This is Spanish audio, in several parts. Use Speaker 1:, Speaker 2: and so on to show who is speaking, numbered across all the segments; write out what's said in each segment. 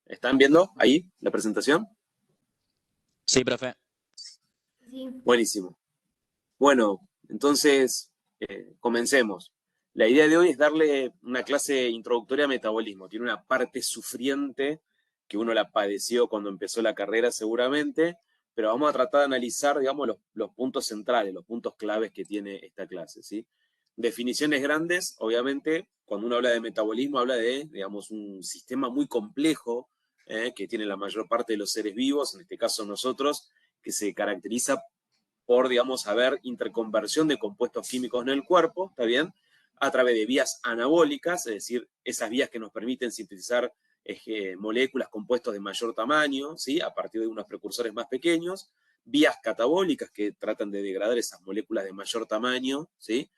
Speaker 1: ¿Están viendo ahí la presentación?
Speaker 2: Sí, profe.
Speaker 3: Sí.
Speaker 1: Buenísimo. Bueno, entonces comencemos. La idea de hoy es darle una clase introductoria a metabolismo. Tiene una parte sufriente que uno la padeció cuando empezó la carrera seguramente, pero vamos a tratar de analizar, digamos, los puntos centrales, los puntos claves que tiene esta clase, ¿sí? Definiciones grandes, obviamente, cuando uno habla de metabolismo, habla de, digamos, un sistema muy complejo que tiene la mayor parte de los seres vivos, en este caso nosotros, que se caracteriza por, digamos, haber interconversión de compuestos químicos en el cuerpo, ¿está bien? A través de vías anabólicas, es decir, esas vías que nos permiten sintetizar moléculas, compuestos de mayor tamaño, ¿sí? A partir de unos precursores más pequeños, vías catabólicas que tratan de degradar esas moléculas de mayor tamaño, ¿sí?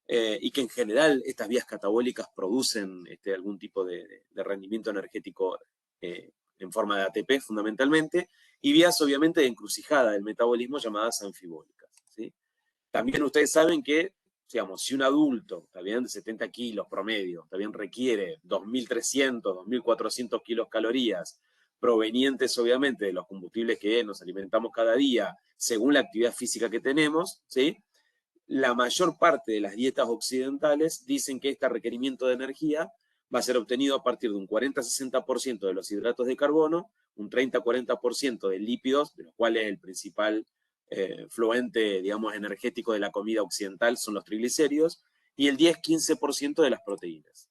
Speaker 1: Y que en general estas vías catabólicas producen algún tipo de rendimiento energético en forma de ATP fundamentalmente, y vías obviamente de encrucijada del metabolismo llamadas anfibólicas, ¿sí? También ustedes saben que, digamos, si un adulto, está bien, de 70 kilos promedio, está bien, requiere 2.300, 2.400 kilocalorías, provenientes obviamente de los combustibles que nos alimentamos cada día, según la actividad física que tenemos, ¿sí? La mayor parte de las dietas occidentales dicen que este requerimiento de energía va a ser obtenido a partir de un 40-60% de los hidratos de carbono, un 30-40% de lípidos, de los cuales el principal fluente, digamos, energético de la comida occidental son los triglicéridos, y el 10-15% de las proteínas.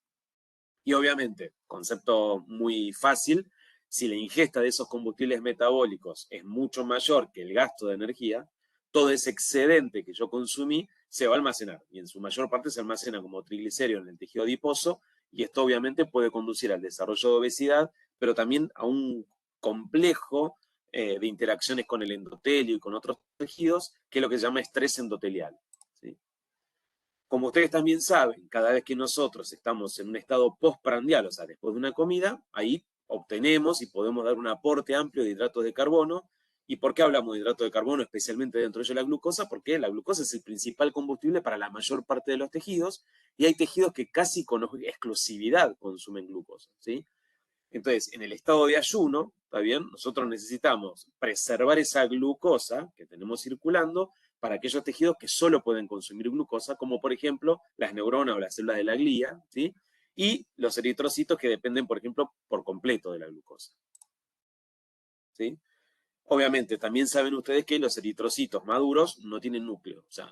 Speaker 1: Y obviamente, concepto muy fácil, si la ingesta de esos combustibles metabólicos es mucho mayor que el gasto de energía, todo ese excedente que yo consumí se va a almacenar, y en su mayor parte se almacena como triglicérido en el tejido adiposo, y esto obviamente puede conducir al desarrollo de obesidad, pero también a un complejo de interacciones con el endotelio y con otros tejidos, que es lo que se llama estrés endotelial, ¿sí? Como ustedes también saben, cada vez que nosotros estamos en un estado postprandial, o sea, después de una comida, ahí obtenemos y podemos dar un aporte amplio de hidratos de carbono. ¿Y por qué hablamos de hidratos de carbono, especialmente dentro de ellos la glucosa? Porque la glucosa es el principal combustible para la mayor parte de los tejidos, y hay tejidos que casi con exclusividad consumen glucosa, ¿sí? Entonces, en el estado de ayuno, ¿está bien? Nosotros necesitamos preservar esa glucosa que tenemos circulando para aquellos tejidos que solo pueden consumir glucosa, como por ejemplo las neuronas o las células de la glía, ¿sí? Y los eritrocitos que dependen, por ejemplo, por completo de la glucosa, ¿sí? Obviamente, también saben ustedes que los eritrocitos maduros no tienen núcleo, o sea,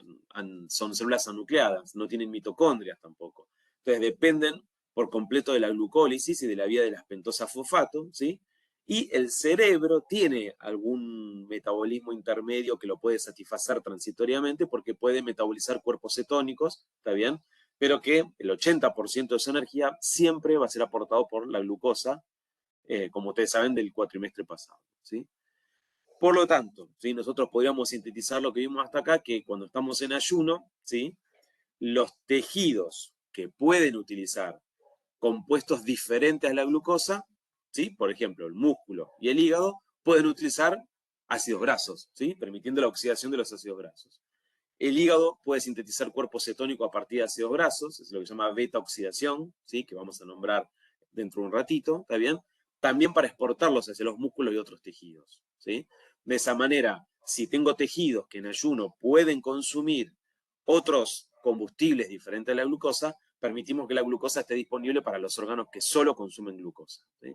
Speaker 1: son células anucleadas, no tienen mitocondrias tampoco. Entonces dependen por completo de la glucólisis y de la vía de las pentosas fosfato, ¿sí? Y el cerebro tiene algún metabolismo intermedio que lo puede satisfacer transitoriamente porque puede metabolizar cuerpos cetónicos, ¿está bien? Pero que el 80% de su energía siempre va a ser aportado por la glucosa, como ustedes saben, del cuatrimestre pasado, ¿sí? Por lo tanto, ¿sí? Nosotros podríamos sintetizar lo que vimos hasta acá, que cuando estamos en ayuno, ¿sí? Los tejidos que pueden utilizar compuestos diferentes a la glucosa, ¿sí? Por ejemplo, el músculo y el hígado, pueden utilizar ácidos grasos, ¿sí? Permitiendo la oxidación de los ácidos grasos. El hígado puede sintetizar cuerpo cetónico a partir de ácidos grasos, es lo que se llama beta-oxidación, ¿sí? Que vamos a nombrar dentro de un ratito, ¿está bien? También para exportarlos hacia los músculos y otros tejidos, ¿sí? De esa manera, si tengo tejidos que en ayuno pueden consumir otros combustibles diferentes a la glucosa, permitimos que la glucosa esté disponible para los órganos que solo consumen glucosa, ¿sí?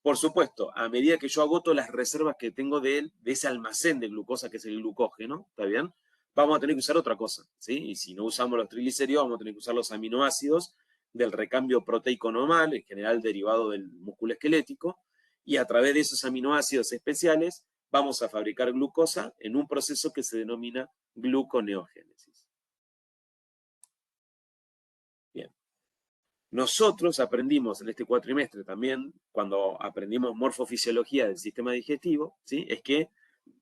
Speaker 1: Por supuesto, a medida que yo agoto las reservas que tengo de ese almacén de glucosa, que es el glucógeno, ¿está bien? Vamos a tener que usar otra cosa, ¿sí? Y si no usamos los triglicéridos, vamos a tener que usar los aminoácidos del recambio proteico normal, en general derivado del músculo esquelético, y a través de esos aminoácidos especiales vamos a fabricar glucosa en un proceso que se denomina gluconeogénesis. Bien. Nosotros aprendimos en este cuatrimestre también, cuando aprendimos morfofisiología del sistema digestivo, ¿sí? Es que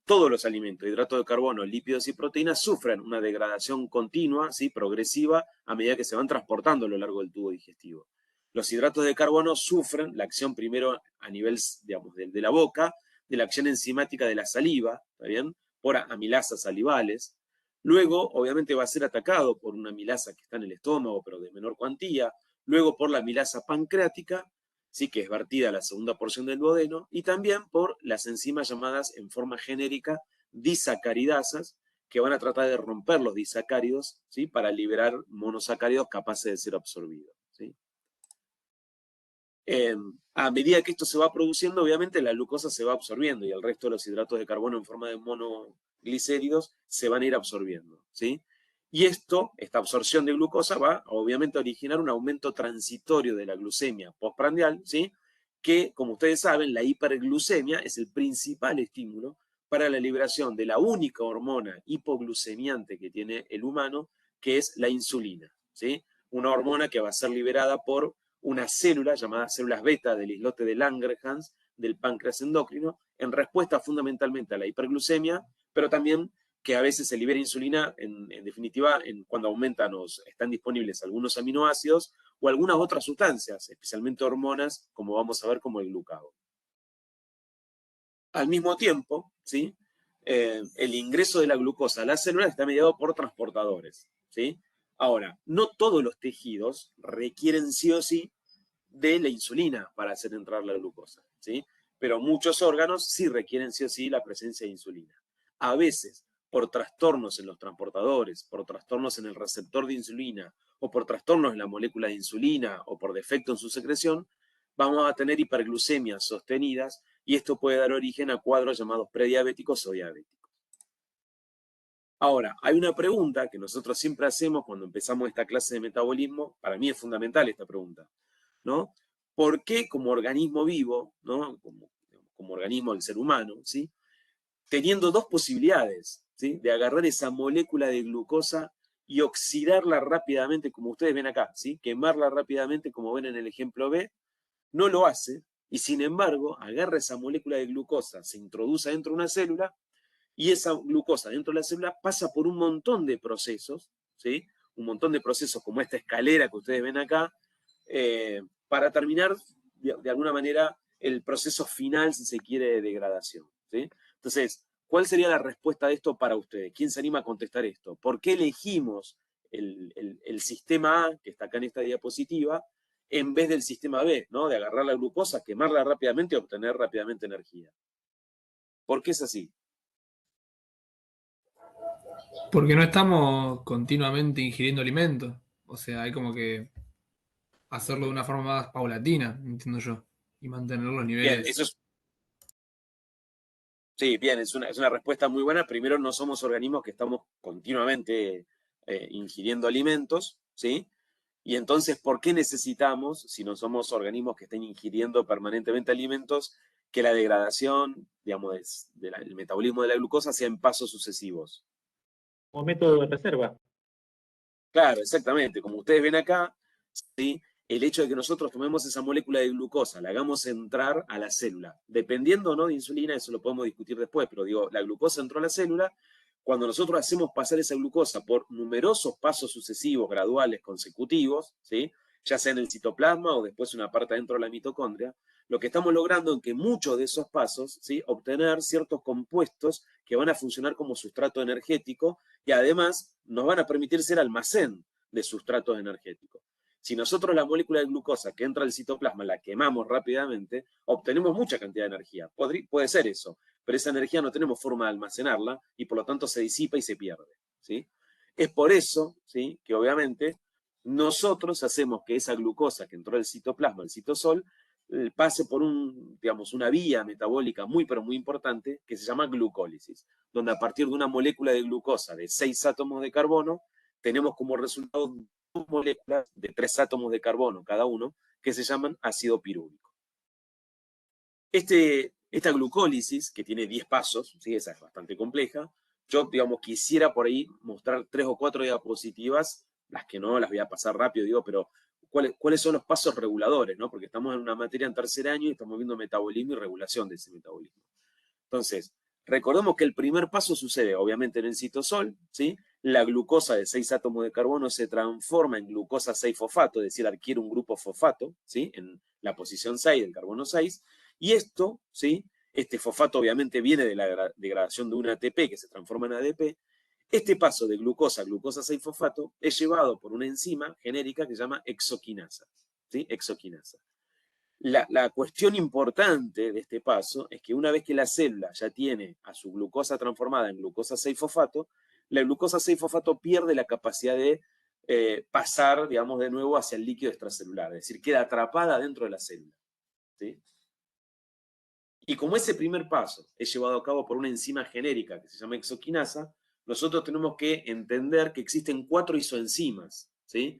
Speaker 1: todos los alimentos, hidratos de carbono, lípidos y proteínas, sufren una degradación continua, ¿sí? Progresiva, a medida que se van transportando a lo largo del tubo digestivo. Los hidratos de carbono sufren la acción primero a nivel, digamos, de la boca, de la acción enzimática de la saliva, ¿está bien? Por amilasas salivales. Luego, obviamente, va a ser atacado por una amilasa que está en el estómago, pero de menor cuantía. Luego por la amilasa pancreática, ¿sí? Que es vertida a la segunda porción del duodeno, y también por las enzimas llamadas en forma genérica disacaridasas, que van a tratar de romper los disacáridos, ¿sí? Para liberar monosacáridos capaces de ser absorbidos, ¿sí? A medida que esto se va produciendo, obviamente la glucosa se va absorbiendo y el resto de los hidratos de carbono en forma de monoglicéridos se van a ir absorbiendo, ¿sí? Y esta absorción de glucosa va obviamente a originar un aumento transitorio de la glucemia postprandial, ¿sí? Que, como ustedes saben, la hiperglucemia es el principal estímulo para la liberación de la única hormona hipoglucemiante que tiene el humano, que es la insulina, ¿sí? Una hormona que va a ser liberada por una célula llamada células beta del islote de Langerhans del páncreas endocrino, en respuesta fundamentalmente a la hiperglucemia, pero también que a veces se libera insulina, en definitiva, cuando aumentan o están disponibles algunos aminoácidos o algunas otras sustancias, especialmente hormonas, como vamos a ver, como el glucagón. Al mismo tiempo, ¿sí? El ingreso de la glucosa a la célula está mediado por transportadores, ¿sí? Ahora, no todos los tejidos requieren sí o sí de la insulina para hacer entrar la glucosa, ¿sí? Pero muchos órganos sí requieren sí o sí la presencia de insulina. A veces, por trastornos en los transportadores, por trastornos en el receptor de insulina, o por trastornos en la molécula de insulina, o por defecto en su secreción, vamos a tener hiperglucemias sostenidas, y esto puede dar origen a cuadros llamados prediabéticos o diabéticos. Ahora, hay una pregunta que nosotros siempre hacemos cuando empezamos esta clase de metabolismo, para mí es fundamental esta pregunta, ¿no? ¿Por qué como organismo vivo, ¿no? Como organismo del ser humano, ¿sí? Teniendo dos posibilidades, ¿sí? De agarrar esa molécula de glucosa y oxidarla rápidamente, como ustedes ven acá, ¿sí? Quemarla rápidamente, como ven en el ejemplo B, no lo hace, y sin embargo, agarra esa molécula de glucosa, se introduce dentro de una célula, y esa glucosa dentro de la célula pasa por un montón de procesos, ¿sí? Un montón de procesos como esta escalera que ustedes ven acá, para terminar, de alguna manera, el proceso final, si se quiere, de degradación, ¿sí? Entonces, ¿cuál sería la respuesta de esto para ustedes? ¿Quién se anima a contestar esto? ¿Por qué elegimos el sistema A, que está acá en esta diapositiva, en vez del sistema B, ¿no? De agarrar la glucosa, quemarla rápidamente y obtener rápidamente energía? ¿Por qué es así?
Speaker 3: Porque no estamos continuamente ingiriendo alimentos. O sea, hay como que hacerlo de una forma más paulatina, entiendo yo. Y mantener los
Speaker 1: Bien, eso
Speaker 3: niveles.
Speaker 1: es. Sí, bien, es una respuesta muy buena. Primero, no somos organismos que estamos continuamente ingiriendo alimentos, ¿sí? Y entonces, ¿por qué necesitamos, si no somos organismos que estén ingiriendo permanentemente alimentos, que la degradación, digamos, el metabolismo de la glucosa sea en pasos sucesivos?
Speaker 4: Como método de reserva.
Speaker 1: Claro, exactamente. Como ustedes ven acá, ¿sí? El hecho de que nosotros tomemos esa molécula de glucosa, la hagamos entrar a la célula, dependiendo o no de insulina, eso lo podemos discutir después, pero digo, la glucosa entró a la célula, cuando nosotros hacemos pasar esa glucosa por numerosos pasos sucesivos, graduales, consecutivos, ¿sí? Ya sea en el citoplasma o después una parte dentro de la mitocondria, lo que estamos logrando en que muchos de esos pasos, ¿sí? Obtener ciertos compuestos que van a funcionar como sustrato energético y además nos van a permitir ser almacén de sustratos energéticos. Si nosotros la molécula de glucosa que entra al citoplasma la quemamos rápidamente, obtenemos mucha cantidad de energía. Puede ser eso, pero esa energía no tenemos forma de almacenarla y por lo tanto se disipa y se pierde, ¿sí? Es por eso, ¿sí? Que obviamente nosotros hacemos que esa glucosa que entró al citoplasma, al citosol, pase por una vía metabólica muy, pero muy importante que se llama glucólisis, donde a partir de una molécula de glucosa de 6 átomos de carbono, tenemos como resultado dos moléculas de 3 átomos de carbono cada uno, que se llaman ácido pirúvico. Esta glucólisis, que tiene 10 pasos, ¿sí? Esa es bastante compleja, yo, quisiera por ahí mostrar 3 o 4 diapositivas, las que no las voy a pasar rápido, pero ¿cuáles son los pasos reguladores, ¿no? Porque estamos en una materia en tercer año y estamos viendo metabolismo y regulación de ese metabolismo. Entonces, recordemos que el primer paso sucede, obviamente, en el citosol, ¿sí? La glucosa de 6 átomos de carbono se transforma en glucosa 6-fosfato, es decir, adquiere un grupo fosfato, ¿sí? En la posición 6 del carbono 6, y esto, ¿sí? Este fosfato obviamente viene de la degradación de un ATP que se transforma en ADP. Este paso de glucosa a glucosa 6-fosfato es llevado por una enzima genérica que se llama exoquinasa, ¿sí? Exoquinasa. La cuestión importante de este paso es que una vez que la célula ya tiene a su glucosa transformada en glucosa 6-fosfato, la glucosa 6-fosfato pierde la capacidad de pasar, digamos, de nuevo hacia el líquido extracelular, es decir, queda atrapada dentro de la célula, ¿sí? Y como ese primer paso es llevado a cabo por una enzima genérica que se llama exoquinasa, nosotros tenemos que entender que existen 4 isoenzimas, ¿sí?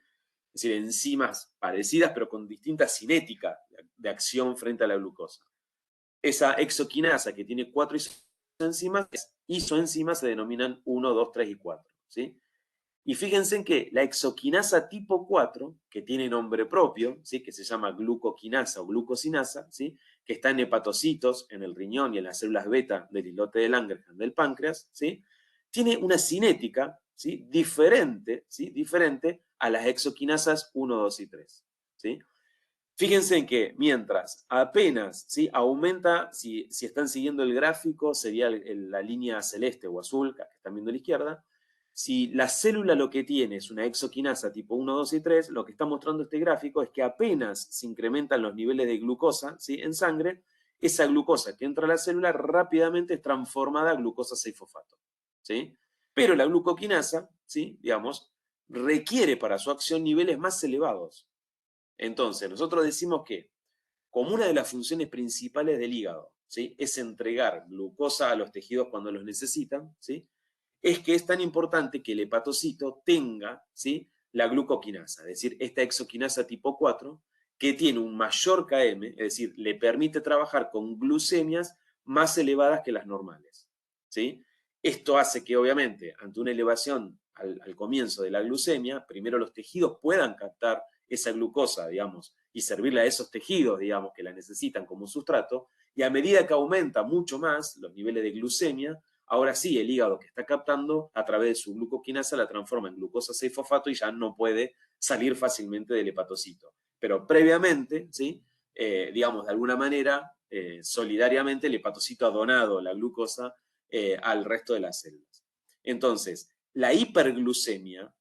Speaker 1: Es decir, enzimas parecidas pero con distinta cinética de acción frente a la glucosa. Esa exoquinasa que tiene 4 isoenzimas se denominan 1, 2, 3 y 4, ¿sí? Y fíjense en que la exoquinasa tipo 4, que tiene nombre propio, ¿sí? Que se llama glucoquinasa o glucosinasa, ¿sí? Que está en hepatocitos, en el riñón y en las células beta del islote de Langerhans del páncreas, ¿sí? Tiene una cinética, ¿sí? Diferente a las exoquinasas 1, 2 y 3, ¿sí? Fíjense en que mientras apenas, ¿sí? Aumenta, si están siguiendo el gráfico, sería la línea celeste o azul, que están viendo a la izquierda. Si la célula lo que tiene es una exoquinasa tipo 1, 2 y 3, lo que está mostrando este gráfico es que apenas se incrementan los niveles de glucosa, ¿sí? En sangre, esa glucosa que entra a la célula rápidamente es transformada a glucosa 6-fosfato, ¿sí? Pero la glucoquinasa, ¿sí? Digamos, requiere para su acción niveles más elevados. Entonces, nosotros decimos que como una de las funciones principales del hígado, ¿sí? Es entregar glucosa a los tejidos cuando los necesitan, ¿sí? Es que es tan importante que el hepatocito tenga, ¿sí? La glucoquinasa, es decir, esta exoquinasa tipo 4, que tiene un mayor KM, es decir, le permite trabajar con glucemias más elevadas que las normales, ¿sí? Esto hace que, obviamente, ante una elevación al comienzo de la glucemia, primero los tejidos puedan captar esa glucosa, digamos, y servirle a esos tejidos, digamos, que la necesitan como sustrato, y a medida que aumenta mucho más los niveles de glucemia, ahora sí, el hígado que está captando, a través de su glucoquinasa, la transforma en glucosa 6-fosfato y ya no puede salir fácilmente del hepatocito. Pero previamente, ¿sí? Digamos, de alguna manera, solidariamente, el hepatocito ha donado la glucosa al resto de las células. Entonces, la hiperglucemia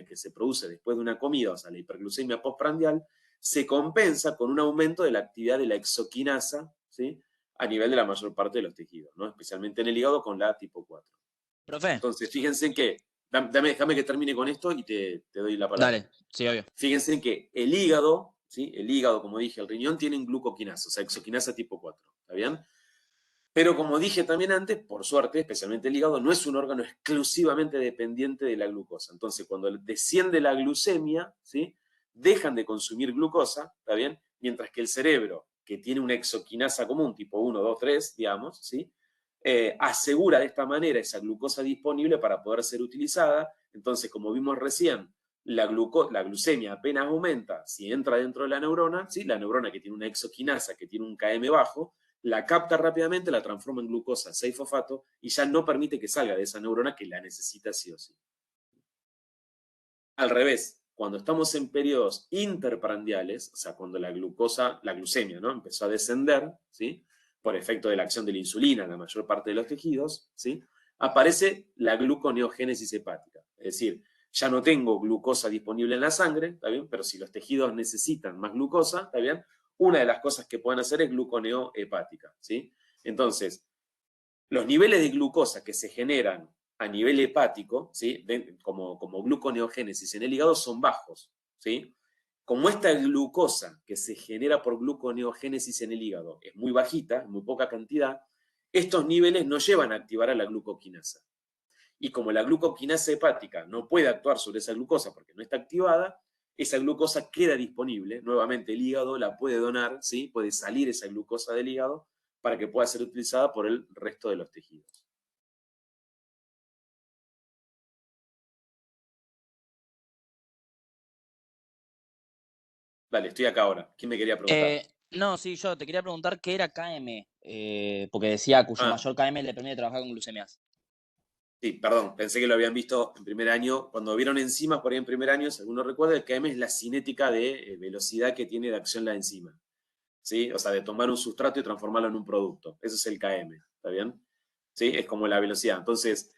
Speaker 1: que se produce después de una comida, o sea, la hiperglucemia postprandial, se compensa con un aumento de la actividad de la exoquinasa, ¿sí? A nivel de la mayor parte de los tejidos, ¿no? Especialmente en el hígado con la tipo 4.
Speaker 2: Profe,
Speaker 1: Entonces, fíjense en que, déjame que termine con esto y te doy la palabra.
Speaker 2: dale, sí, obvio.
Speaker 1: Fíjense en que el hígado, ¿sí? El hígado, como dije, el riñón tienen glucoquinasa, o sea, exoquinasa tipo 4, ¿está bien? Pero como dije también antes, por suerte, especialmente el hígado, no es un órgano exclusivamente dependiente de la glucosa. Entonces, cuando desciende la glucemia, ¿sí? Dejan de consumir glucosa, ¿está bien? Mientras que el cerebro, que tiene una exoquinasa común, tipo 1, 2, 3, digamos, ¿sí? Asegura de esta manera esa glucosa disponible para poder ser utilizada. Entonces, como vimos recién, la glucemia apenas aumenta si entra dentro de la neurona, ¿sí? La neurona que tiene una exoquinasa, que tiene un KM bajo, la capta rápidamente, la transforma en glucosa 6-fosfato y ya no permite que salga de esa neurona que la necesita sí o sí. Al revés, cuando estamos en periodos interprandiales, o sea, cuando la glucemia, ¿no? Empezó a descender, ¿sí? Por efecto de la acción de la insulina en la mayor parte de los tejidos, ¿sí? Aparece la gluconeogénesis hepática. Es decir, ya no tengo glucosa disponible en la sangre, ¿está bien? Pero si los tejidos necesitan más glucosa, ¿está bien? Una de las cosas que pueden hacer es gluconeo hepática, ¿sí? Entonces, los niveles de glucosa que se generan a nivel hepático, ¿sí? Como gluconeogénesis en el hígado son bajos, ¿sí? Como esta glucosa que se genera por gluconeogénesis en el hígado es muy bajita, muy poca cantidad, estos niveles no llevan a activar a la glucoquinasa. Y como la glucoquinasa hepática no puede actuar sobre esa glucosa porque no está activada, esa glucosa queda disponible. Nuevamente el hígado la puede donar, ¿sí? Puede salir esa glucosa del hígado para que pueda ser utilizada por el resto de los tejidos. Dale, estoy acá ahora. ¿Quién me quería preguntar?
Speaker 2: No, sí, yo te quería preguntar qué era KM, porque decía cuyo
Speaker 1: Ah,
Speaker 2: mayor KM le permite trabajar con glucemias.
Speaker 1: sí, perdón, pensé que lo habían visto en primer año. Cuando vieron enzimas por ahí en primer año, si alguno recuerda, el KM es la cinética de velocidad que tiene de acción la enzima, ¿sí? O sea, de tomar un sustrato y transformarlo en un producto. Eso es el KM, ¿está bien? ¿Sí? Es como la velocidad. Entonces,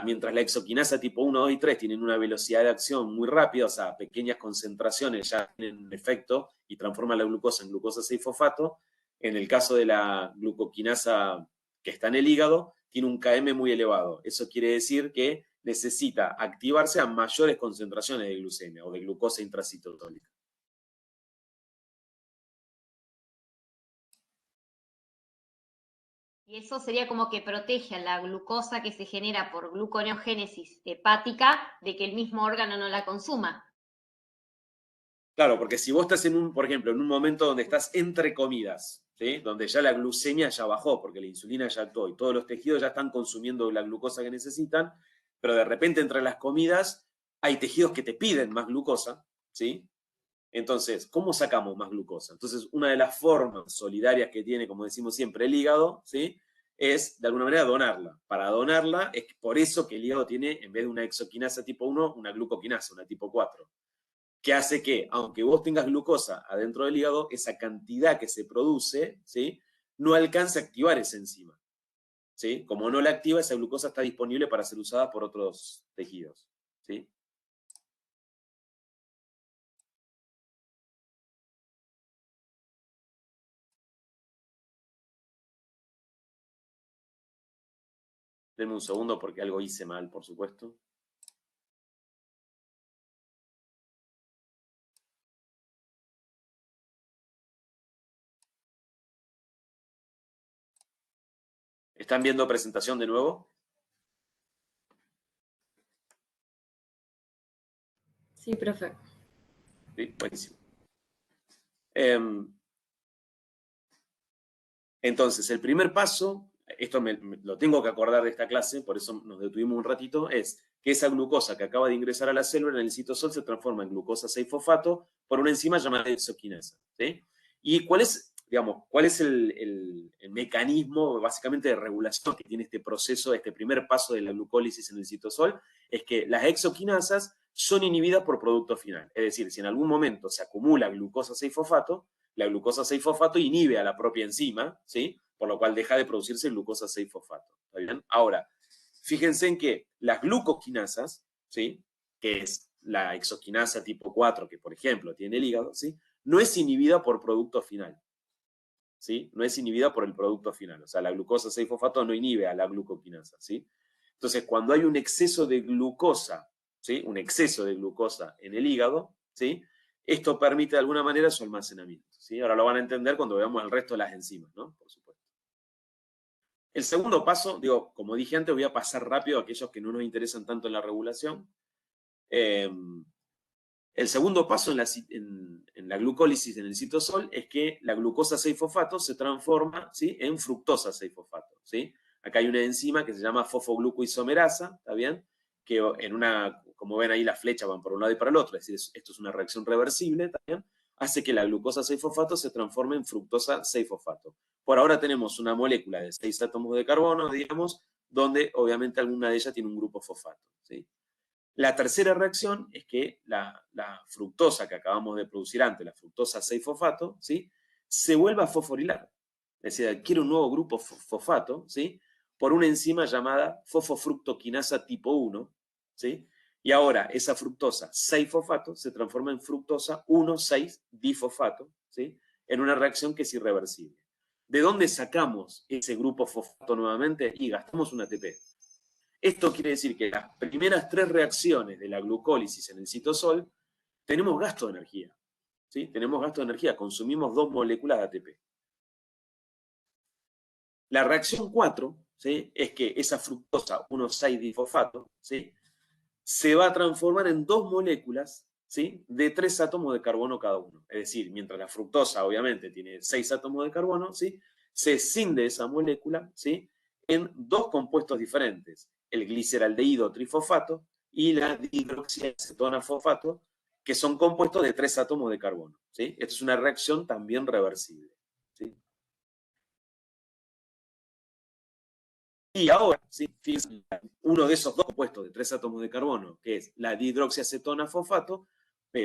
Speaker 1: mientras la exoquinasa tipo 1, 2 y 3 tienen una velocidad de acción muy rápida, o sea, pequeñas concentraciones ya tienen un efecto y transforman la glucosa en glucosa 6-fosfato, en el caso de la glucoquinasa que está en el hígado, tiene un KM muy elevado. Eso quiere decir que necesita activarse a mayores concentraciones de glucemia o de glucosa intracitotólica.
Speaker 5: Y eso sería como que protege a la glucosa que se genera por gluconeogénesis hepática de que el mismo órgano no la consuma.
Speaker 1: Claro, porque si vos estás por ejemplo, en un momento donde estás entre comidas, ¿sí? Donde ya la glucemia ya bajó, porque la insulina ya actuó y todos los tejidos ya están consumiendo la glucosa que necesitan, pero de repente entre las comidas hay tejidos que te piden más glucosa, ¿sí? Entonces, ¿cómo sacamos más glucosa? Entonces, una de las formas solidarias que tiene, como decimos siempre, el hígado, ¿sí? Es, de alguna manera, donarla. Para donarla, es por eso que el hígado tiene, en vez de una exoquinasa tipo 1, una glucoquinasa, una tipo 4. Que hace que, aunque vos tengas glucosa adentro del hígado, esa cantidad que se produce, ¿sí? No alcanza a activar esa enzima, ¿sí? Como no la activa, esa glucosa está disponible para ser usada por otros tejidos, ¿sí? Denme un segundo porque algo hice mal, por supuesto. ¿Están viendo presentación de nuevo?
Speaker 6: Sí, profe.
Speaker 1: Sí, buenísimo. Entonces, el primer paso, esto lo tengo que acordar de esta clase, por eso nos detuvimos un ratito, es que esa glucosa que acaba de ingresar a la célula en el citosol se transforma en glucosa 6-fosfato por una enzima llamada exoquinasa, ¿sí? ¿Y cuál es, digamos, el mecanismo básicamente de regulación que tiene este proceso, este primer paso de la glucólisis en el citosol? Es que las exoquinasas son inhibidas por producto final. Es decir, si en algún momento se acumula glucosa 6-fosfato, la glucosa 6-fosfato inhibe a la propia enzima, ¿sí? Por lo cual deja de producirse glucosa 6-fosfato. ¿Está bien? Ahora, fíjense en que las glucoquinasas, ¿sí? Que es la exoquinasa tipo 4, que por ejemplo tiene el hígado, ¿sí? No es inhibida por producto final, ¿sí? No es inhibida por el producto final. O sea, la glucosa 6-fosfato no inhibe a la glucoquinasa, ¿sí? Entonces, cuando hay un exceso de glucosa, ¿sí? Un exceso de glucosa en el hígado, ¿sí? Esto permite de alguna manera su almacenamiento, ¿sí? Ahora lo van a entender cuando veamos el resto de las enzimas, ¿no? Por supuesto. El segundo paso, digo, como dije antes, voy a pasar rápido a aquellos que no nos interesan tanto en la regulación. El segundo paso en la glucólisis en el citosol es que la glucosa 6-fosfato se transforma, ¿sí? En fructosa 6-fosfato, ¿sí? Acá hay una enzima que se llama fosfoglucoisomerasa, ¿está bien? Que como ven ahí las flechas van por un lado y para el otro, es decir, esto es una reacción reversible, ¿está bien? Hace que la glucosa 6-fosfato se transforme en fructosa 6-fosfato. Por ahora tenemos una molécula de 6 átomos de carbono, digamos, donde obviamente alguna de ellas tiene un grupo fosfato, ¿sí? La tercera reacción es que la fructosa que acabamos de producir antes, la fructosa 6-fosfato, ¿sí? Se vuelva a fosforilar. Es decir, adquiere un nuevo grupo fosfato, ¿sí? Por una enzima llamada fosfofructoquinasa tipo 1, ¿sí? Y ahora esa fructosa 6-fosfato se transforma en fructosa 1,6-difosfato, ¿sí? En una reacción que es irreversible. ¿De dónde sacamos ese grupo fosfato nuevamente? Y gastamos un ATP. Esto quiere decir que las primeras 3 reacciones de la glucólisis en el citosol tenemos gasto de energía, ¿sí? Tenemos gasto de energía, consumimos 2 moléculas de ATP. La reacción 4, ¿sí? Es que esa fructosa 1,6-difosfato, ¿sí? Se va a transformar en 2 moléculas, ¿sí? De 3 átomos de carbono cada uno. Es decir, mientras la fructosa obviamente tiene 6 átomos de carbono, ¿sí? Se escinde esa molécula, ¿sí? En 2 compuestos diferentes, el gliceraldehído trifosfato y la dihidroxiacetona fosfato, que son compuestos de 3 átomos de carbono, ¿sí? Esta es una reacción también reversible, ¿sí? Y ahora, ¿sí? Fíjense, uno de esos 2 compuestos de 3 átomos de carbono, que es la dihidroxiacetona fosfato,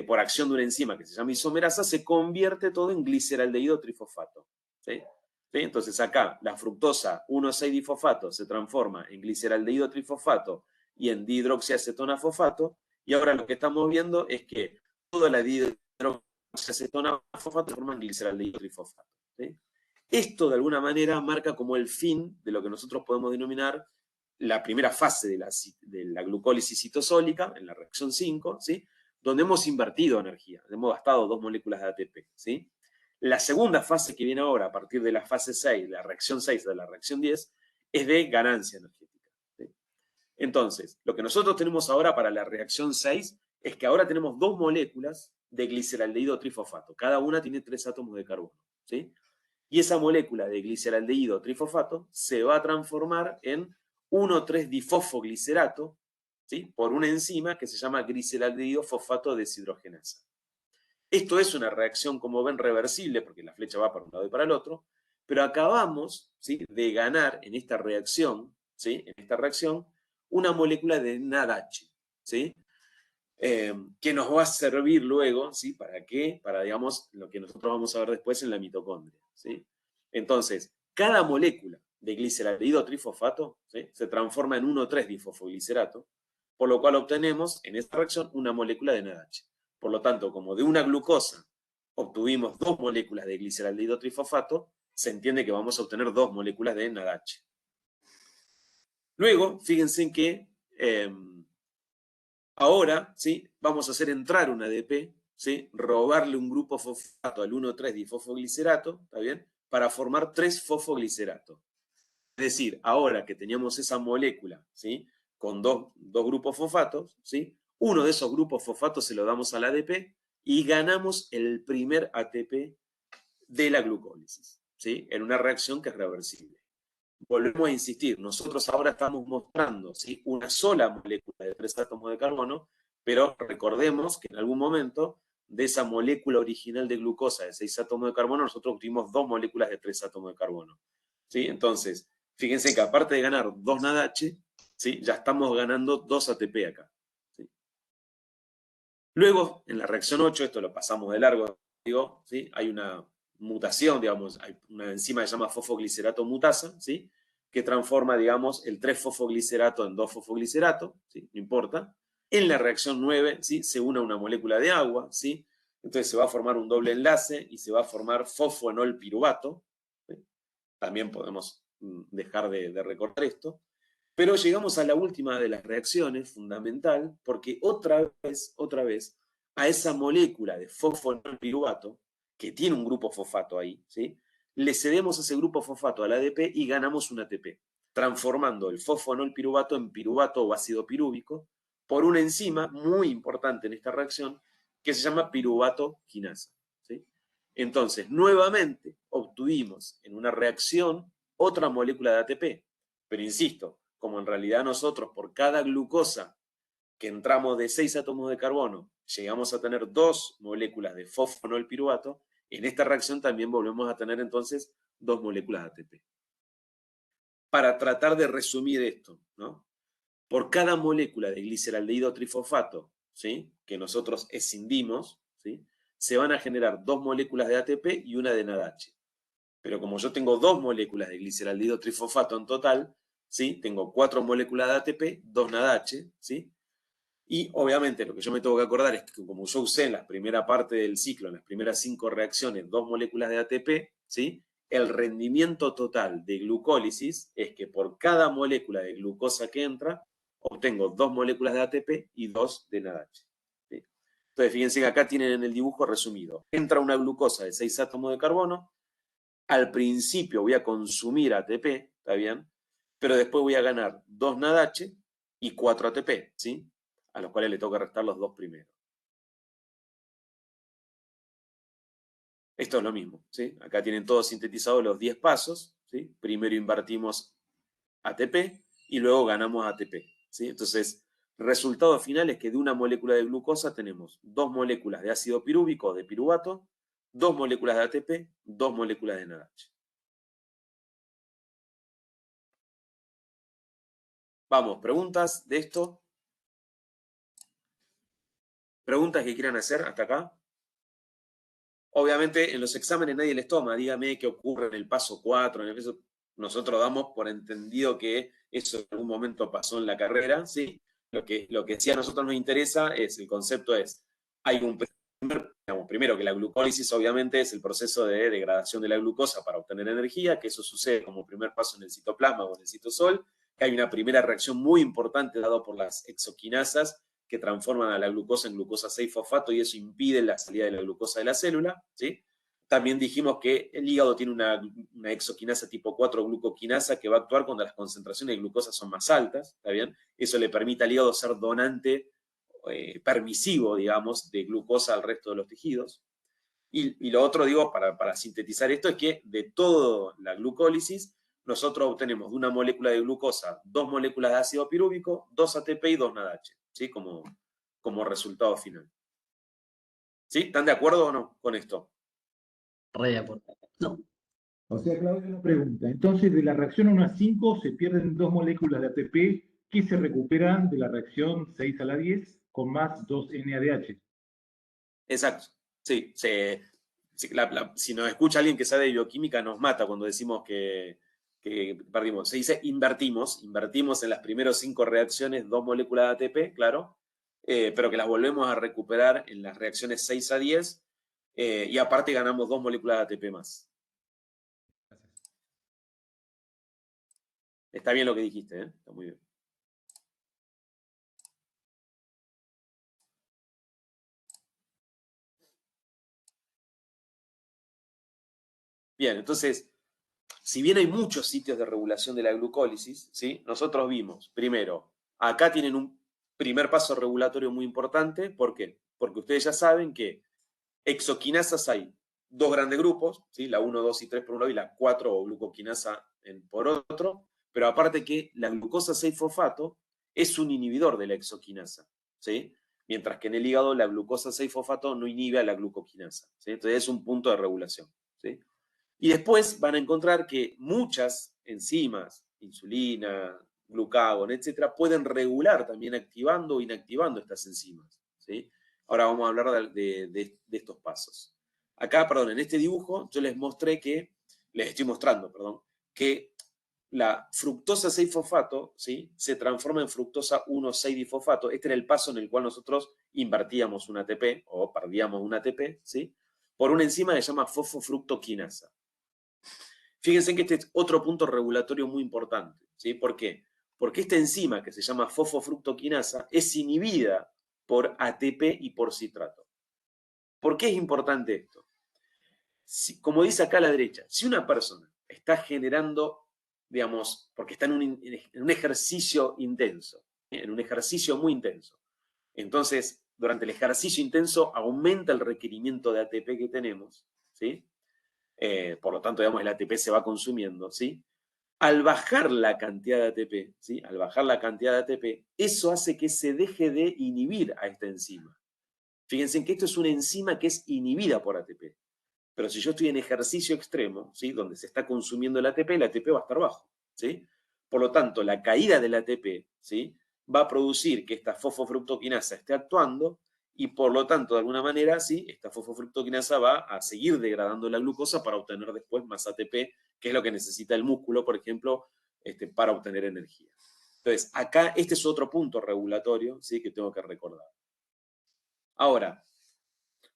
Speaker 1: por acción de una enzima que se llama isomerasa, se convierte todo en gliceraldehído trifosfato, ¿sí? ¿Sí? Entonces acá la fructosa 1,6-difosfato se transforma en gliceraldehído trifosfato y en dihidroxiacetonafofato, y ahora lo que estamos viendo es que toda la dihidroxiacetonafofato forman gliceraldehído trifosfato, ¿sí? Esto de alguna manera marca como el fin de lo que nosotros podemos denominar la primera fase de la glucólisis citosólica, en la reacción 5, ¿sí? Donde hemos invertido energía, hemos gastado 2 moléculas de ATP, ¿sí? La segunda fase que viene ahora, a partir de la fase 6, la reacción 6 de la reacción 10, es de ganancia energética, ¿sí? Entonces, lo que nosotros tenemos ahora para la reacción 6 es que ahora tenemos 2 moléculas de gliceraldehído trifosfato. Cada una tiene 3 átomos de carbono, ¿sí? Y esa molécula de gliceraldehído trifosfato se va a transformar en 1,3-difosfoglicerato, ¿sí? Por una enzima que se llama gliceraldehído fosfato deshidrogenasa. Esto es una reacción, como ven, reversible, porque la flecha va para un lado y para el otro, pero acabamos, ¿sí?, de ganar en esta reacción, ¿sí?, una molécula de NADH, ¿sí?, que nos va a servir luego, ¿sí?, ¿para qué? Para, digamos, lo que nosotros vamos a ver después en la mitocondria, ¿sí? Entonces, cada molécula de gliceraldehído trifosfato, ¿sí?, se transforma en 1,3-difosfoglicerato, por lo cual obtenemos en esta reacción una molécula de NADH. Por lo tanto, como de una glucosa obtuvimos 2 moléculas de gliceraldehído trifosfato, se entiende que vamos a obtener 2 moléculas de NADH. Luego, fíjense en que ahora, ¿sí?, vamos a hacer entrar un ADP, ¿sí?, robarle un grupo fosfato al 1,3-difosfoglicerato, ¿está bien?, para formar 3-fosfoglicerato. Es decir, ahora que teníamos esa molécula, ¿sí?, con dos grupos fosfatos, ¿sí?, uno de esos grupos fosfatos se lo damos al ADP y ganamos el primer ATP de la glucólisis, ¿sí?, en una reacción que es reversible. Volvemos a insistir, nosotros ahora estamos mostrando, ¿sí?, una sola molécula de 3 átomos de carbono, pero recordemos que en algún momento de esa molécula original de glucosa de 6 átomos de carbono, nosotros obtuvimos 2 moléculas de 3 átomos de carbono, ¿sí? Entonces, fíjense que aparte de ganar 2 NADH, ¿sí?, ya estamos ganando 2 ATP acá, ¿sí? Luego, en la reacción 8, esto lo pasamos de largo, digo, ¿sí?, hay una mutación, digamos, hay una enzima que se llama fosfoglicerato mutasa, ¿sí?, que transforma, digamos, el 3-fosfoglicerato en 2-fosfoglicerato, ¿sí?, no importa. En la reacción 9, ¿sí?, se une una molécula de agua, ¿sí?, entonces se va a formar un doble enlace y se va a formar fosfoenol piruvato, ¿sí? También podemos dejar de recordar esto. Pero llegamos a la última de las reacciones, fundamental, porque otra vez, a esa molécula de fosfoenol piruvato, que tiene un grupo fosfato ahí, ¿sí?, le cedemos ese grupo fosfato al ADP y ganamos un ATP, transformando el fosfoenol piruvato en piruvato o ácido pirúvico por una enzima muy importante en esta reacción que se llama piruvato quinasa, ¿sí? Entonces, nuevamente, obtuvimos en una reacción otra molécula de ATP, pero insisto, como en realidad nosotros por cada glucosa que entramos de 6 átomos de carbono llegamos a tener 2 moléculas de fosfonol piruvato, en esta reacción también volvemos a tener entonces 2 moléculas de ATP. Para tratar de resumir esto, ¿no?, por cada molécula de gliceraldehído trifosfato, ¿sí?, que nosotros escindimos, ¿sí?, se van a generar 2 moléculas de ATP y una de NADH. Pero como yo tengo 2 moléculas de gliceraldehído trifosfato en total, ¿sí?, tengo 4 moléculas de ATP, 2 NADH, ¿sí? Y obviamente lo que yo me tengo que acordar es que como yo usé en la primera parte del ciclo, en las primeras 5 reacciones, 2 moléculas de ATP, ¿sí?, el rendimiento total de glucólisis es que por cada molécula de glucosa que entra, obtengo 2 moléculas de ATP y 2 de NADH, ¿sí? Entonces fíjense que acá tienen en el dibujo resumido, entra una glucosa de 6 átomos de carbono, al principio voy a consumir ATP, ¿está bien?, pero después voy a ganar 2 NADH y 4 ATP, ¿sí?, a los cuales le tengo que restar los 2 primeros. Esto es lo mismo, ¿sí? Acá tienen todos sintetizados los 10 pasos, ¿sí? Primero invertimos ATP y luego ganamos ATP, ¿sí? Entonces, resultado final es que de una molécula de glucosa tenemos 2 moléculas de ácido pirúvico o de piruvato, 2 moléculas de ATP, 2 moléculas de NADH. Vamos, ¿preguntas de esto? ¿Preguntas que quieran hacer hasta acá? Obviamente en los exámenes nadie les toma, dígame qué ocurre en el paso 4, en el paso... nosotros damos por entendido que eso en algún momento pasó en la carrera, ¿sí? Lo que sí a nosotros nos interesa es, el concepto es, hay un primero que la glucólisis obviamente es el proceso de degradación de la glucosa para obtener energía, que eso sucede como primer paso en el citoplasma o en el citosol, que hay una primera reacción muy importante dada por las exoquinasas que transforman a la glucosa en glucosa 6-fosfato y eso impide la salida de la glucosa de la célula, ¿sí? También dijimos que el hígado tiene una exoquinasa tipo 4 glucoquinasa que va a actuar cuando las concentraciones de glucosa son más altas, ¿está bien? Eso le permite al hígado ser donante permisivo, digamos, de glucosa al resto de los tejidos. Y lo otro, digo, para sintetizar esto, es que de toda la glucólisis, nosotros obtenemos de una molécula de glucosa 2 moléculas de ácido pirúvico, 2 ATP y 2 NADH, ¿sí? Como resultado final. ¿Sí? ¿Están de acuerdo o no con esto?
Speaker 2: Re de acuerdo.
Speaker 6: No.
Speaker 4: O sea, Claudio, una pregunta. Entonces, de la reacción 1 a 5 se pierden 2 moléculas de ATP que se recuperan de la reacción 6 a la 10 con más 2 NADH.
Speaker 1: Exacto. Sí, si nos escucha alguien que sabe de bioquímica, nos mata cuando decimos que perdimos. Se dice invertimos en las primeras 5 reacciones 2 moléculas de ATP, claro, pero que las volvemos a recuperar en las reacciones 6 a 10 y aparte ganamos 2 moléculas de ATP más. Está bien lo que dijiste, ¿eh? Está muy bien. Bien, entonces, si bien hay muchos sitios de regulación de la glucólisis, ¿sí? Nosotros vimos, primero, acá tienen un primer paso regulatorio muy importante. ¿Por qué? Porque ustedes ya saben que exoquinasas hay 2 grandes grupos, ¿sí? La 1, 2 y 3 por un lado y la 4 o glucoquinasa por otro, pero aparte que la glucosa 6-fosfato es un inhibidor de la exoquinasa, ¿sí? Mientras que en el hígado la glucosa 6-fosfato no inhibe a la glucoquinasa, ¿sí? Entonces es un punto de regulación, ¿sí? Y después van a encontrar que muchas enzimas, insulina, glucagón, etcétera, pueden regular también activando o inactivando estas enzimas, ¿sí? Ahora vamos a hablar de estos pasos. Acá, perdón, en este dibujo yo les estoy mostrando, que la fructosa 6-fosfato, ¿sí? Se transforma en fructosa 1,6-difosfato. Este era el paso en el cual nosotros invertíamos un ATP o perdíamos un ATP, ¿sí? Por una enzima que se llama fosfofructoquinasa. Fíjense que este es otro punto regulatorio muy importante, ¿sí? ¿Por qué? Porque esta enzima que se llama fosfofructoquinasa es inhibida por ATP y por citrato. ¿Por qué es importante esto? Como dice acá a la derecha, si una persona está generando, digamos, porque está en un ejercicio intenso, en un ejercicio muy intenso, entonces durante el ejercicio intenso aumenta el requerimiento de ATP que tenemos, ¿sí? Por lo tanto, digamos, el ATP se va consumiendo, ¿sí? Al bajar la cantidad de ATP, ¿sí? Al bajar la cantidad de ATP, eso hace que se deje de inhibir a esta enzima. Fíjense que esto es una enzima que es inhibida por ATP. Pero si yo estoy en ejercicio extremo, ¿sí? Donde se está consumiendo el ATP va a estar bajo, ¿sí? Por lo tanto, la caída del ATP, ¿sí? Va a producir que esta fosfofructoquinasa esté actuando y por lo tanto, de alguna manera, ¿sí? Esta fosfofructoquinasa va a seguir degradando la glucosa para obtener después más ATP, que es lo que necesita el músculo, por ejemplo, para obtener energía. Entonces, acá este es otro punto regulatorio, ¿sí? Que tengo que recordar. Ahora,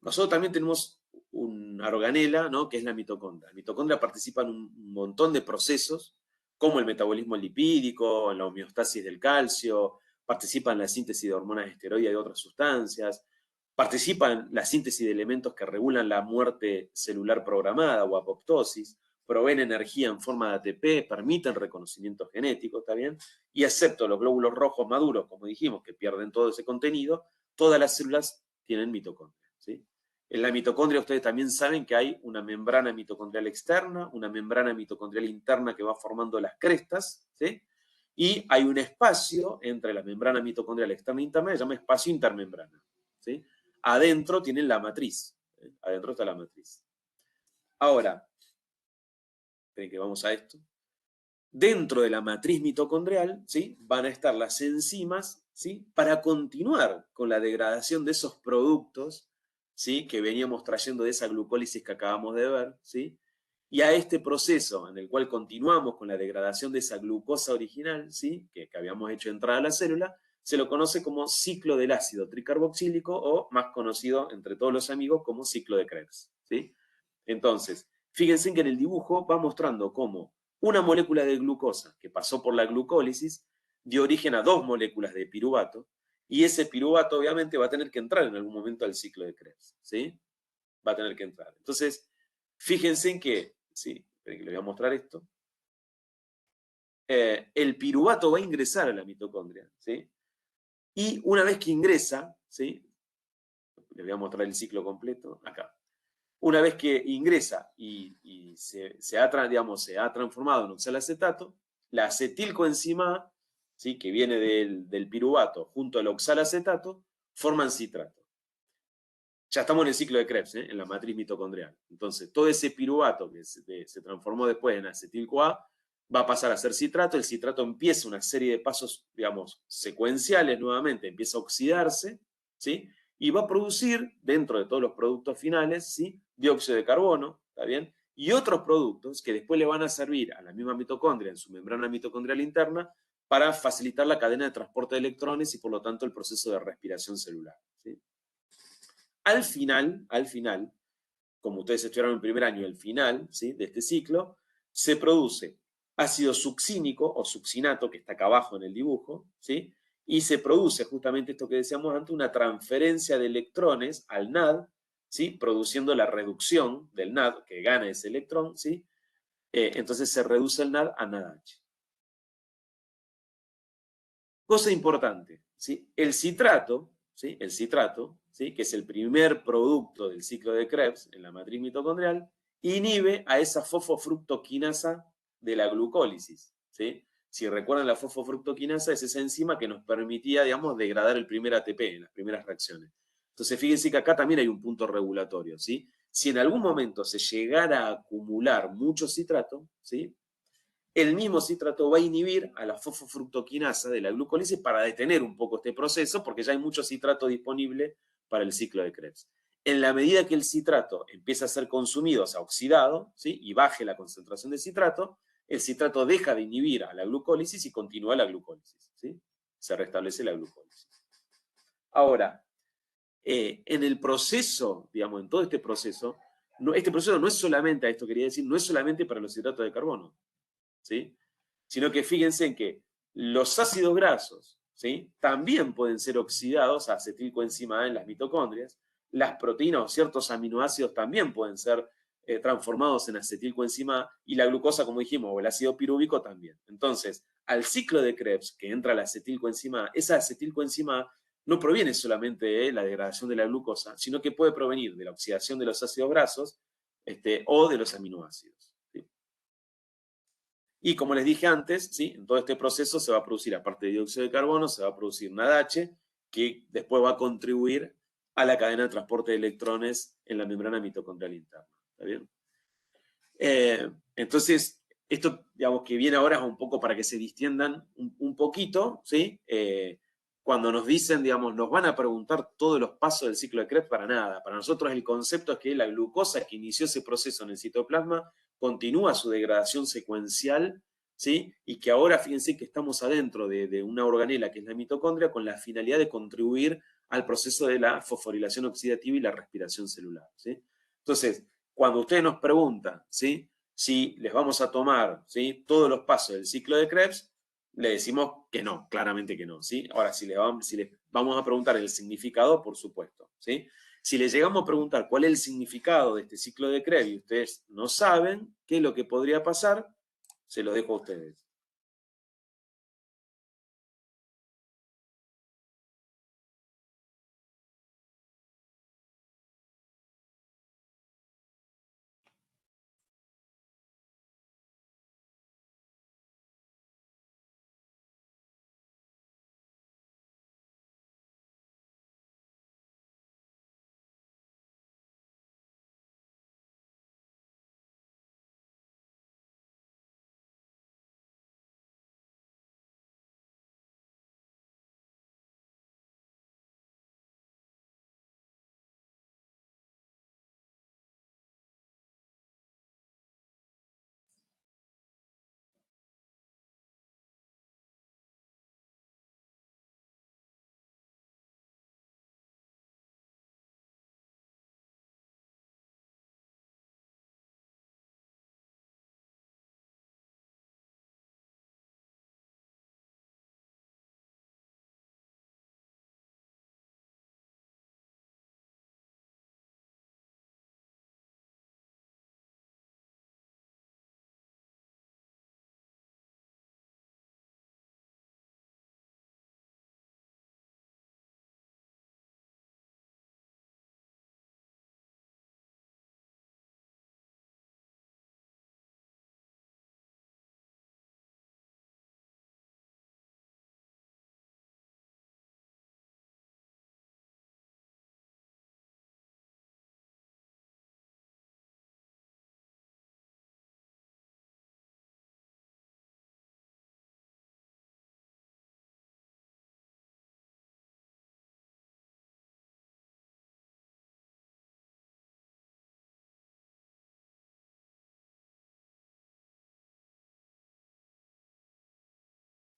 Speaker 1: nosotros también tenemos una organela, ¿no? Que es la mitocondria. La mitocondria participa en un montón de procesos, como el metabolismo lipídico, en la homeostasis del calcio, participa en la síntesis de hormonas esteroides y de otras sustancias, participa en la síntesis de elementos que regulan la muerte celular programada o apoptosis, proveen energía en forma de ATP, permiten reconocimiento genético, ¿está bien? Y excepto los glóbulos rojos maduros, como dijimos, que pierden todo ese contenido, todas las células tienen mitocondria, ¿sí? En la mitocondria ustedes también saben que hay una membrana mitocondrial externa, una membrana mitocondrial interna que va formando las crestas, ¿sí? Y hay un espacio entre la membrana mitocondrial externa e interna que se llama espacio intermembrana, ¿sí? Adentro tienen la matriz, ¿sí? Adentro está la matriz. Ahora, esperen que vamos a esto. Dentro de la matriz mitocondrial, ¿sí? Van a estar las enzimas, ¿sí? Para continuar con la degradación de esos productos, ¿sí? Que veníamos trayendo de esa glucólisis que acabamos de ver, ¿sí? Y a este proceso en el cual continuamos con la degradación de esa glucosa original, ¿sí? que habíamos hecho entrar a la célula, se lo conoce como ciclo del ácido tricarboxílico o más conocido entre todos los amigos como ciclo de Krebs. ¿Sí? Entonces, fíjense que en el dibujo va mostrando cómo una molécula de glucosa que pasó por la glucólisis dio origen a dos moléculas de piruvato, y ese piruvato obviamente va a tener que entrar en algún momento al ciclo de Krebs. ¿Sí? Va a tener que entrar. Entonces, fíjense en que, ¿sí? Esperen que les voy a mostrar esto. El piruvato va a ingresar a la mitocondria, ¿sí? Y una vez que ingresa, ¿sí? Les voy a mostrar el ciclo completo acá. Una vez que ingresa y se ha transformado en oxalacetato, la acetilcoenzima A, ¿sí? que viene del piruvato junto al oxalacetato, forman citrato. Ya estamos en el ciclo de Krebs, en la matriz mitocondrial. Entonces, todo ese piruvato que se transformó después en acetil-CoA va a pasar a ser citrato. El citrato empieza una serie de pasos, digamos, secuenciales nuevamente, empieza a oxidarse, ¿sí? Y va a producir, dentro de todos los productos finales, ¿sí? Dióxido de carbono, ¿está bien? Y otros productos que después le van a servir a la misma mitocondria en su membrana mitocondrial interna para facilitar la cadena de transporte de electrones y por lo tanto el proceso de respiración celular, ¿sí? Al final, como ustedes estudiaron en primer año, el final, ¿sí? de este ciclo, se produce ácido succínico o succinato, que está acá abajo en el dibujo, ¿sí? Y se produce justamente esto que decíamos antes, una transferencia de electrones al NAD, ¿sí? Produciendo la reducción del NAD, que gana ese electrón, ¿sí? Entonces se reduce el NAD a NADH. Cosa importante, ¿sí? El citrato, ¿sí? El citrato, ¿sí? que es el primer producto del ciclo de Krebs en la matriz mitocondrial, inhibe a esa fosfofructoquinasa de la glucólisis, ¿sí? Si recuerdan, la fosfofructoquinasa es esa enzima que nos permitía, digamos, degradar el primer ATP en las primeras reacciones. Entonces, fíjense que acá también hay un punto regulatorio, ¿sí? Si en algún momento se llegara a acumular mucho citrato, ¿sí? El mismo citrato va a inhibir a la fosfofructoquinasa de la glucólisis para detener un poco este proceso, porque ya hay mucho citrato disponible para el ciclo de Krebs. En la medida que el citrato empieza a ser consumido, o sea, oxidado, ¿sí? y baje la concentración de citrato, el citrato deja de inhibir a la glucólisis y continúa la glucólisis, ¿sí? Se restablece la glucólisis. Ahora, en el proceso, digamos, en todo este proceso no es solamente, a esto quería decir, no es solamente para los hidratos de carbono, ¿sí? Sino que fíjense en que los ácidos grasos, ¿sí? también pueden ser oxidados a acetilcoenzima A en las mitocondrias, las proteínas o ciertos aminoácidos también pueden ser transformados en acetilcoenzima A, y la glucosa, como dijimos, o el ácido pirúvico también. Entonces, al ciclo de Krebs, que entra la acetilcoenzima A, esa acetilcoenzima A no proviene solamente de la degradación de la glucosa, sino que puede provenir de la oxidación de los ácidos grasos o de los aminoácidos. ¿Sí? Y como les dije antes, ¿sí? en todo este proceso se va a producir, aparte de dióxido de carbono, se va a producir NADH, que después va a contribuir a la cadena de transporte de electrones en la membrana mitocondrial interna. ¿Está bien? Entonces, esto, digamos, que viene ahora es un poco para que se distiendan un poquito, ¿sí? Cuando nos dicen, digamos, nos van a preguntar todos los pasos del ciclo de Krebs, para nada. Para nosotros el concepto es que la glucosa que inició ese proceso en el citoplasma continúa su degradación secuencial, ¿sí? Y que ahora, fíjense que estamos adentro de una organela que es la mitocondria con la finalidad de contribuir al proceso de la fosforilación oxidativa y la respiración celular, ¿sí? Entonces, cuando ustedes nos preguntan, ¿sí? Si les vamos a tomar, ¿sí? todos los pasos del ciclo de Krebs, le decimos que no, claramente que no, ¿sí? Ahora, si les vamos a preguntar el significado, por supuesto, ¿sí? Si les llegamos a preguntar cuál es el significado de este ciclo de Krebs y ustedes no saben qué es lo que podría pasar, se lo dejo a ustedes.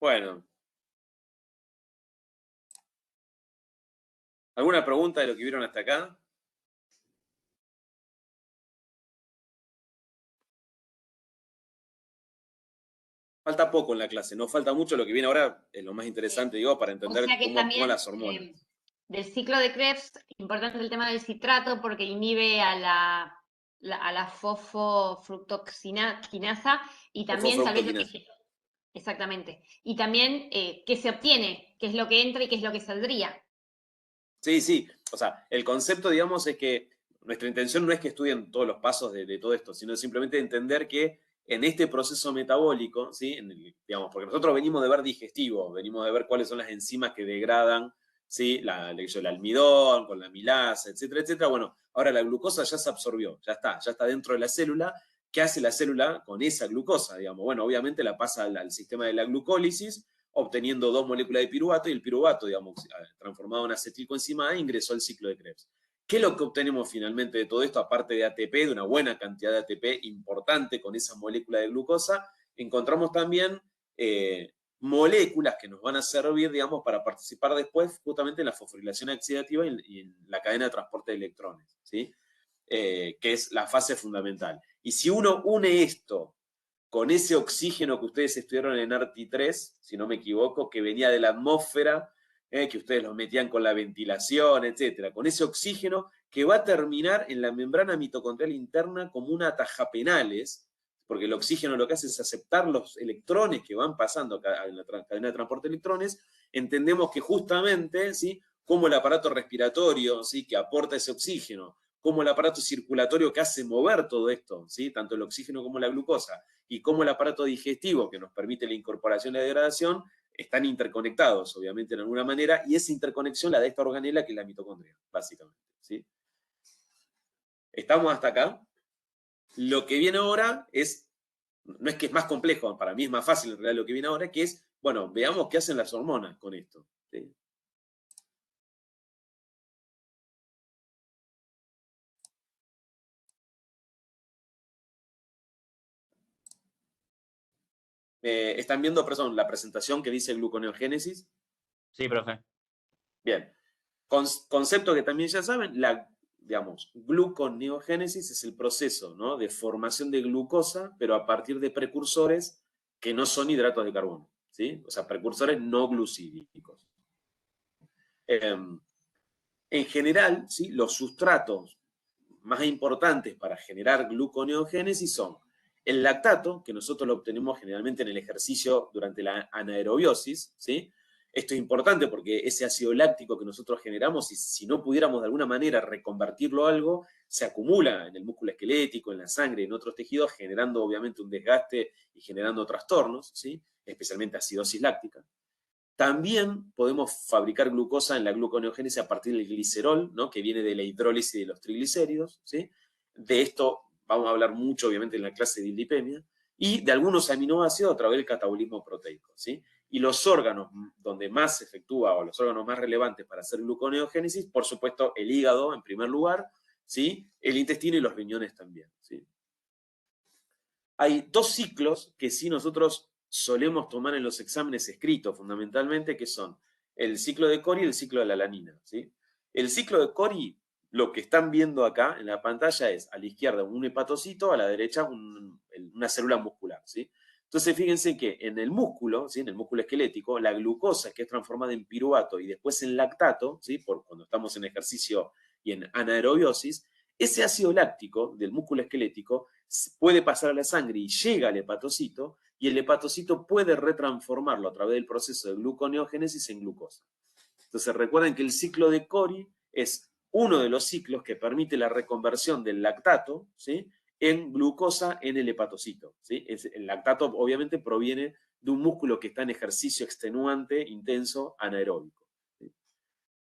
Speaker 1: Bueno. ¿Alguna pregunta de lo que vieron hasta acá? Falta poco en la clase, no falta mucho, lo que viene ahora es lo más interesante, digo, para entender
Speaker 5: O sea que
Speaker 1: cómo
Speaker 5: también,
Speaker 1: actúan las hormonas.
Speaker 5: del ciclo de Krebs, importante el tema del citrato porque inhibe a la fosfofructoquinasa y también tal vez lo que
Speaker 1: Fosfofructoquinasa.
Speaker 5: exactamente. Y también qué se obtiene, qué es lo que entra y qué es lo que saldría.
Speaker 1: Sí, sí. O sea, el concepto, digamos, es que nuestra intención no es que estudien todos los pasos de todo esto, sino simplemente entender que en este proceso metabólico, ¿sí? Digamos, porque nosotros venimos de ver digestivo, venimos de ver cuáles son las enzimas que degradan, ¿sí? El almidón, con la amilasa, etcétera, etcétera. Bueno, ahora la glucosa ya se absorbió, ya está dentro de la célula. ¿Qué hace la célula con esa glucosa? Digamos, bueno, obviamente la pasa al sistema de la glucólisis, obteniendo 2 moléculas de piruvato, y el piruvato, digamos, transformado en acetilcoenzima A, ingresó al ciclo de Krebs. ¿Qué es lo que obtenemos finalmente de todo esto? Aparte de ATP, de una buena cantidad de ATP importante con esa molécula de glucosa, encontramos también moléculas que nos van a servir, digamos, para participar después justamente en la fosforilación oxidativa y en la cadena de transporte de electrones, ¿sí? Que es la fase fundamental. Y si uno une esto con ese oxígeno que ustedes estudiaron en ARTI 3, si no me equivoco, que venía de la atmósfera, que ustedes lo metían con la ventilación, etcétera, con ese oxígeno que va a terminar en la membrana mitocondrial interna como una atajapenales, porque el oxígeno lo que hace es aceptar los electrones que van pasando en la cadena de transporte de electrones. Entendemos que justamente, ¿sí?, como el aparato respiratorio, ¿sí?, que aporta ese oxígeno, como el aparato circulatorio que hace mover todo esto, ¿sí?, tanto el oxígeno como la glucosa, y como el aparato digestivo que nos permite la incorporación y la degradación, están interconectados, obviamente, en alguna manera, y esa interconexión la da esta organela que es la mitocondria, básicamente, ¿sí? ¿Estamos hasta acá? Lo que viene ahora es, no es que es más complejo, para mí es más fácil en realidad lo que viene ahora, que es, bueno, veamos qué hacen las hormonas con esto, ¿sí? ¿Están viendo, perdón, la presentación que dice gluconeogénesis?
Speaker 2: Sí, profe.
Speaker 1: Bien. Concepto que también ya saben, digamos, gluconeogénesis es el proceso, ¿no?, de formación de glucosa, pero a partir de precursores que no son hidratos de carbono, ¿sí? O sea, precursores no glucídicos. En general, ¿sí?, los sustratos más importantes para generar gluconeogénesis son el lactato, que nosotros lo obtenemos generalmente en el ejercicio durante la anaerobiosis, ¿sí? Esto es importante porque ese ácido láctico que nosotros generamos, y si no pudiéramos de alguna manera reconvertirlo a algo, se acumula en el músculo esquelético, en la sangre, en otros tejidos, generando obviamente un desgaste y generando trastornos, ¿sí?, especialmente acidosis láctica. También podemos fabricar glucosa en la gluconeogénesis a partir del glicerol, ¿no?, que viene de la hidrólisis de los triglicéridos, ¿sí? De esto vamos a hablar mucho, obviamente, en la clase de dislipemia, y de algunos aminoácidos a través del catabolismo proteico, ¿sí? Y los órganos donde más se efectúa, o los órganos más relevantes para hacer gluconeogénesis, por supuesto, el hígado en primer lugar, ¿sí?, el intestino y los riñones también, ¿sí? Hay 2 ciclos que sí nosotros solemos tomar en los exámenes escritos, fundamentalmente, que son el ciclo de Cori y el ciclo de la alanina, ¿sí? El ciclo de Cori, lo que están viendo acá en la pantalla es a la izquierda un hepatocito, a la derecha una célula muscular, ¿sí? Entonces, fíjense que en el músculo, ¿sí?, en el músculo esquelético, la glucosa que es transformada en piruvato y después en lactato, ¿sí?, cuando estamos en ejercicio y en anaerobiosis, ese ácido láctico del músculo esquelético puede pasar a la sangre y llega al hepatocito, y el hepatocito puede retransformarlo a través del proceso de gluconeogénesis en glucosa. Entonces recuerden que el ciclo de Cori es uno de los ciclos que permite la reconversión del lactato, ¿sí?, en glucosa en el hepatocito, ¿sí? El lactato obviamente proviene de un músculo que está en ejercicio extenuante, intenso, anaeróbico, ¿sí?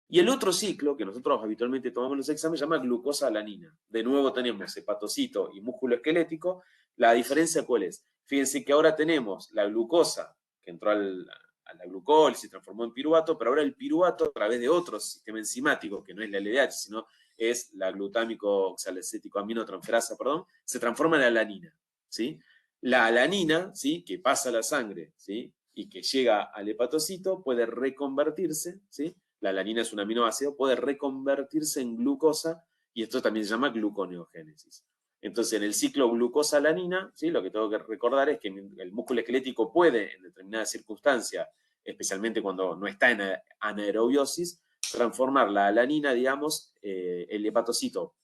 Speaker 1: Y el otro ciclo que nosotros habitualmente tomamos en los exámenes se llama glucosa-alanina. De nuevo tenemos hepatocito y músculo esquelético. ¿La diferencia cuál es? Fíjense que ahora tenemos la glucosa que entró a la glucólisis, se transformó en piruvato, pero ahora el piruvato, a través de otro sistema enzimático, que no es la LDH, sino es la glutámico oxalacético aminotransferasa, perdón, se transforma en alanina, ¿sí? La alanina, ¿sí?, que pasa a la sangre, ¿sí?, y que llega al hepatocito puede reconvertirse, ¿sí? La alanina es un aminoácido, puede reconvertirse en glucosa y esto también se llama gluconeogénesis. Entonces, en el ciclo glucosa-alanina, ¿sí? Lo que tengo que recordar es que el músculo esquelético puede, en determinadas circunstancias, especialmente cuando no está en anaerobiosis, transformar la alanina, digamos, el hepatocito,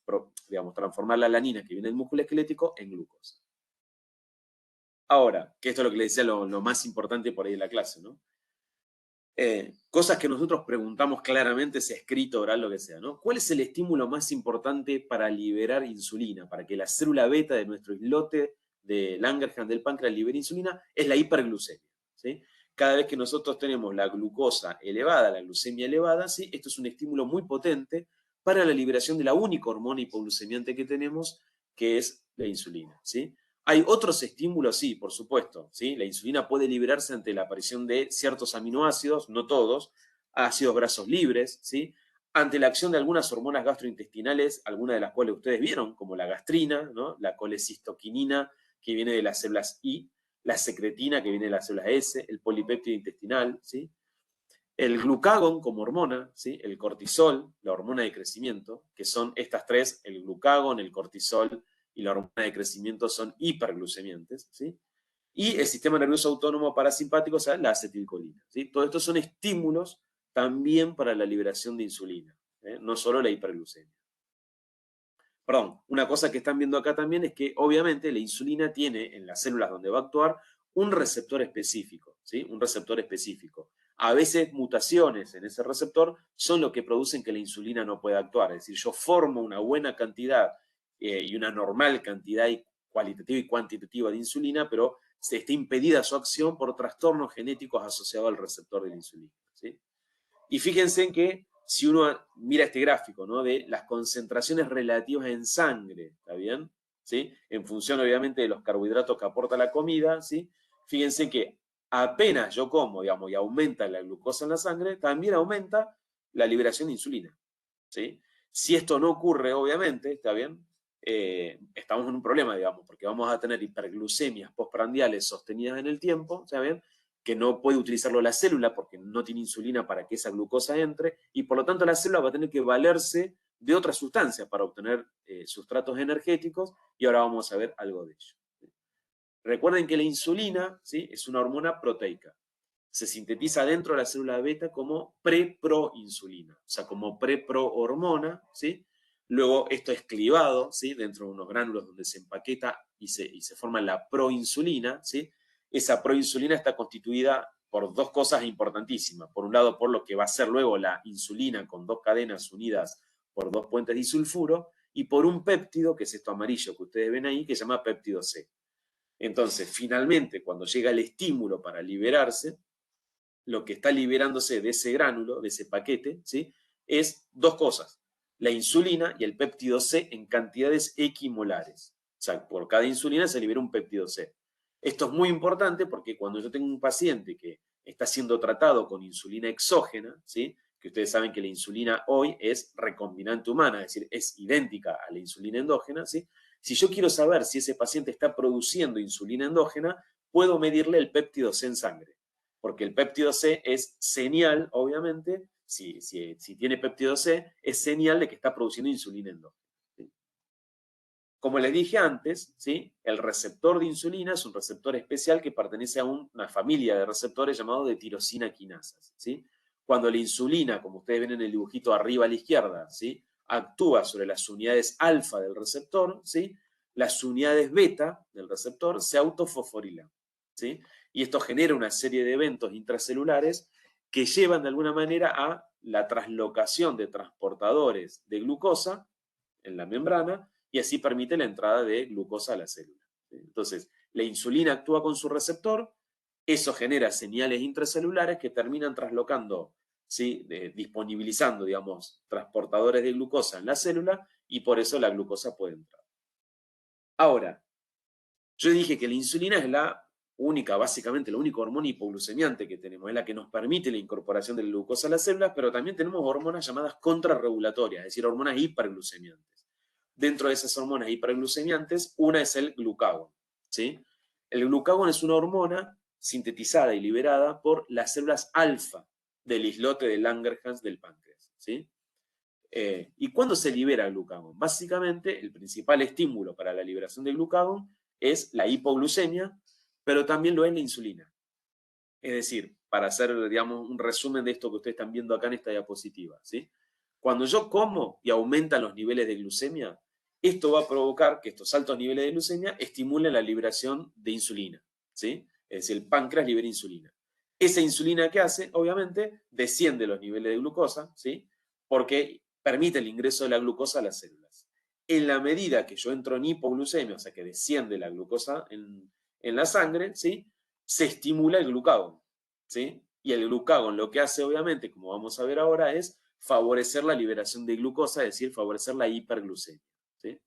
Speaker 1: digamos, transformar la alanina que viene del músculo esquelético en glucosa. Ahora, que esto es lo que le decía lo más importante por ahí de la clase, ¿no? Cosas que nosotros preguntamos claramente, sea escrito, oral, lo que sea, ¿no? ¿Cuál es el estímulo más importante para liberar insulina? Para que la célula beta de nuestro islote de Langerhans del páncreas libere insulina, es la hiperglucemia, ¿sí? Cada vez que nosotros tenemos la glucosa elevada, la glucemia elevada, ¿sí? Esto es un estímulo muy potente para la liberación de la única hormona hipoglucemiante que tenemos, que es la insulina, ¿sí? Hay otros estímulos, sí, por supuesto, ¿sí? La insulina puede liberarse ante la aparición de ciertos aminoácidos, no todos, ácidos grasos libres, ¿sí? Ante la acción de algunas hormonas gastrointestinales, algunas de las cuales ustedes vieron, como la gastrina, ¿no? La colecistoquinina, que viene de las células I, la secretina, que viene de las células S, el polipéptido intestinal, ¿sí? El glucagón como hormona, ¿sí? El cortisol, la hormona de crecimiento, que son estas tres, el glucagón, el cortisol y la hormona de crecimiento son hiperglucemiantes, ¿sí? Y el sistema nervioso autónomo parasimpático, o sea, la acetilcolina, ¿sí? Todos estos son estímulos también para la liberación de insulina, no solo la hiperglucemia. Perdón, una cosa que están viendo acá también es que obviamente la insulina tiene en las células donde va a actuar un receptor específico, ¿sí? Un receptor específico. A veces mutaciones en ese receptor son lo que producen que la insulina no pueda actuar. Es decir, yo formo una buena cantidad y una normal cantidad cualitativa y cuantitativa de insulina, pero se está impedida su acción por trastornos genéticos asociados al receptor de la insulina, ¿sí? Y fíjense en que si uno mira este gráfico, ¿no? De las concentraciones relativas en sangre, ¿está bien? ¿Sí? En función, obviamente, de los carbohidratos que aporta la comida, ¿sí? Fíjense que apenas yo como, digamos, y aumenta la glucosa en la sangre, también aumenta la liberación de insulina, ¿sí? Si esto no ocurre, obviamente, ¿está bien? Estamos en un problema, digamos, porque vamos a tener hiperglucemias postprandiales sostenidas en el tiempo, ¿está bien? Que no puede utilizarlo la célula porque no tiene insulina para que esa glucosa entre, y por lo tanto la célula va a tener que valerse de otras sustancias para obtener sustratos energéticos, y ahora vamos a ver algo de ello. Recuerden que la insulina, ¿sí? Es una hormona proteica. Se sintetiza dentro de la célula beta como pre-proinsulina, o sea, como pre-prohormona, ¿sí? Luego esto es clivado, ¿sí? Dentro de unos gránulos donde se empaqueta y se forma la proinsulina, ¿sí? Esa proinsulina está constituida por dos cosas importantísimas. Por un lado, por lo que va a ser luego la insulina con dos cadenas unidas por dos puentes disulfuro, y por un péptido, que es esto amarillo que ustedes ven ahí, que se llama péptido C. Entonces, finalmente, cuando llega el estímulo para liberarse, lo que está liberándose de ese gránulo, de ese paquete, ¿sí? Es dos cosas: la insulina y el péptido C en cantidades equimolares. O sea, por cada insulina se libera un péptido C. Esto es muy importante porque cuando yo tengo un paciente que está siendo tratado con insulina exógena, ¿sí? Que ustedes saben que la insulina hoy es recombinante humana, es decir, es idéntica a la insulina endógena, ¿sí? Si yo quiero saber si ese paciente está produciendo insulina endógena, puedo medirle el péptido C en sangre, porque el péptido C es señal, obviamente, si tiene péptido C, es señal de que está produciendo insulina endógena, ¿sí? Como les dije antes, ¿sí? El receptor de insulina es un receptor especial que pertenece a una familia de receptores llamados de tirosina quinasas, ¿sí? Cuando la insulina, como ustedes ven en el dibujito arriba a la izquierda, ¿sí? Actúa sobre las unidades alfa del receptor, ¿sí? Las unidades beta del receptor se autofosforilan, ¿sí? Y esto genera una serie de eventos intracelulares que llevan de alguna manera a la traslocación de transportadores de glucosa en la membrana, y así permite la entrada de glucosa a la célula. Entonces, la insulina actúa con su receptor, eso genera señales intracelulares que terminan traslocando, ¿sí? Disponibilizando, digamos, transportadores de glucosa en la célula, y por eso la glucosa puede entrar. Ahora, yo dije que la insulina es básicamente la única hormona hipoglucemiante que tenemos, es la que nos permite la incorporación de la glucosa a las células, pero también tenemos hormonas llamadas contrarregulatorias, es decir, hormonas hiperglucemiantes. Dentro de esas hormonas hiperglucemiantes, una es el glucagón, ¿sí? El glucagón es una hormona sintetizada y liberada por las células alfa del islote de Langerhans del páncreas, ¿sí? ¿Y cuándo se libera el glucagón? Básicamente, el principal estímulo para la liberación del glucagón es la hipoglucemia, pero también lo es la insulina. Es decir, para hacer, digamos, un resumen de esto que ustedes están viendo acá en esta diapositiva, ¿sí? Cuando yo como y aumentan los niveles de glucemia, esto va a provocar que estos altos niveles de glucemia estimulen la liberación de insulina, ¿sí? Es decir, el páncreas libera insulina. Esa insulina que hace, obviamente, desciende los niveles de glucosa, ¿sí? Porque permite el ingreso de la glucosa a las células. En la medida que yo entro en hipoglucemia, o sea, que desciende la glucosa en la sangre, ¿sí? Se estimula el glucagón, ¿sí? Y el glucagón lo que hace, obviamente, como vamos a ver ahora, es favorecer la liberación de glucosa, es decir, favorecer la hiperglucemia, ¿sí?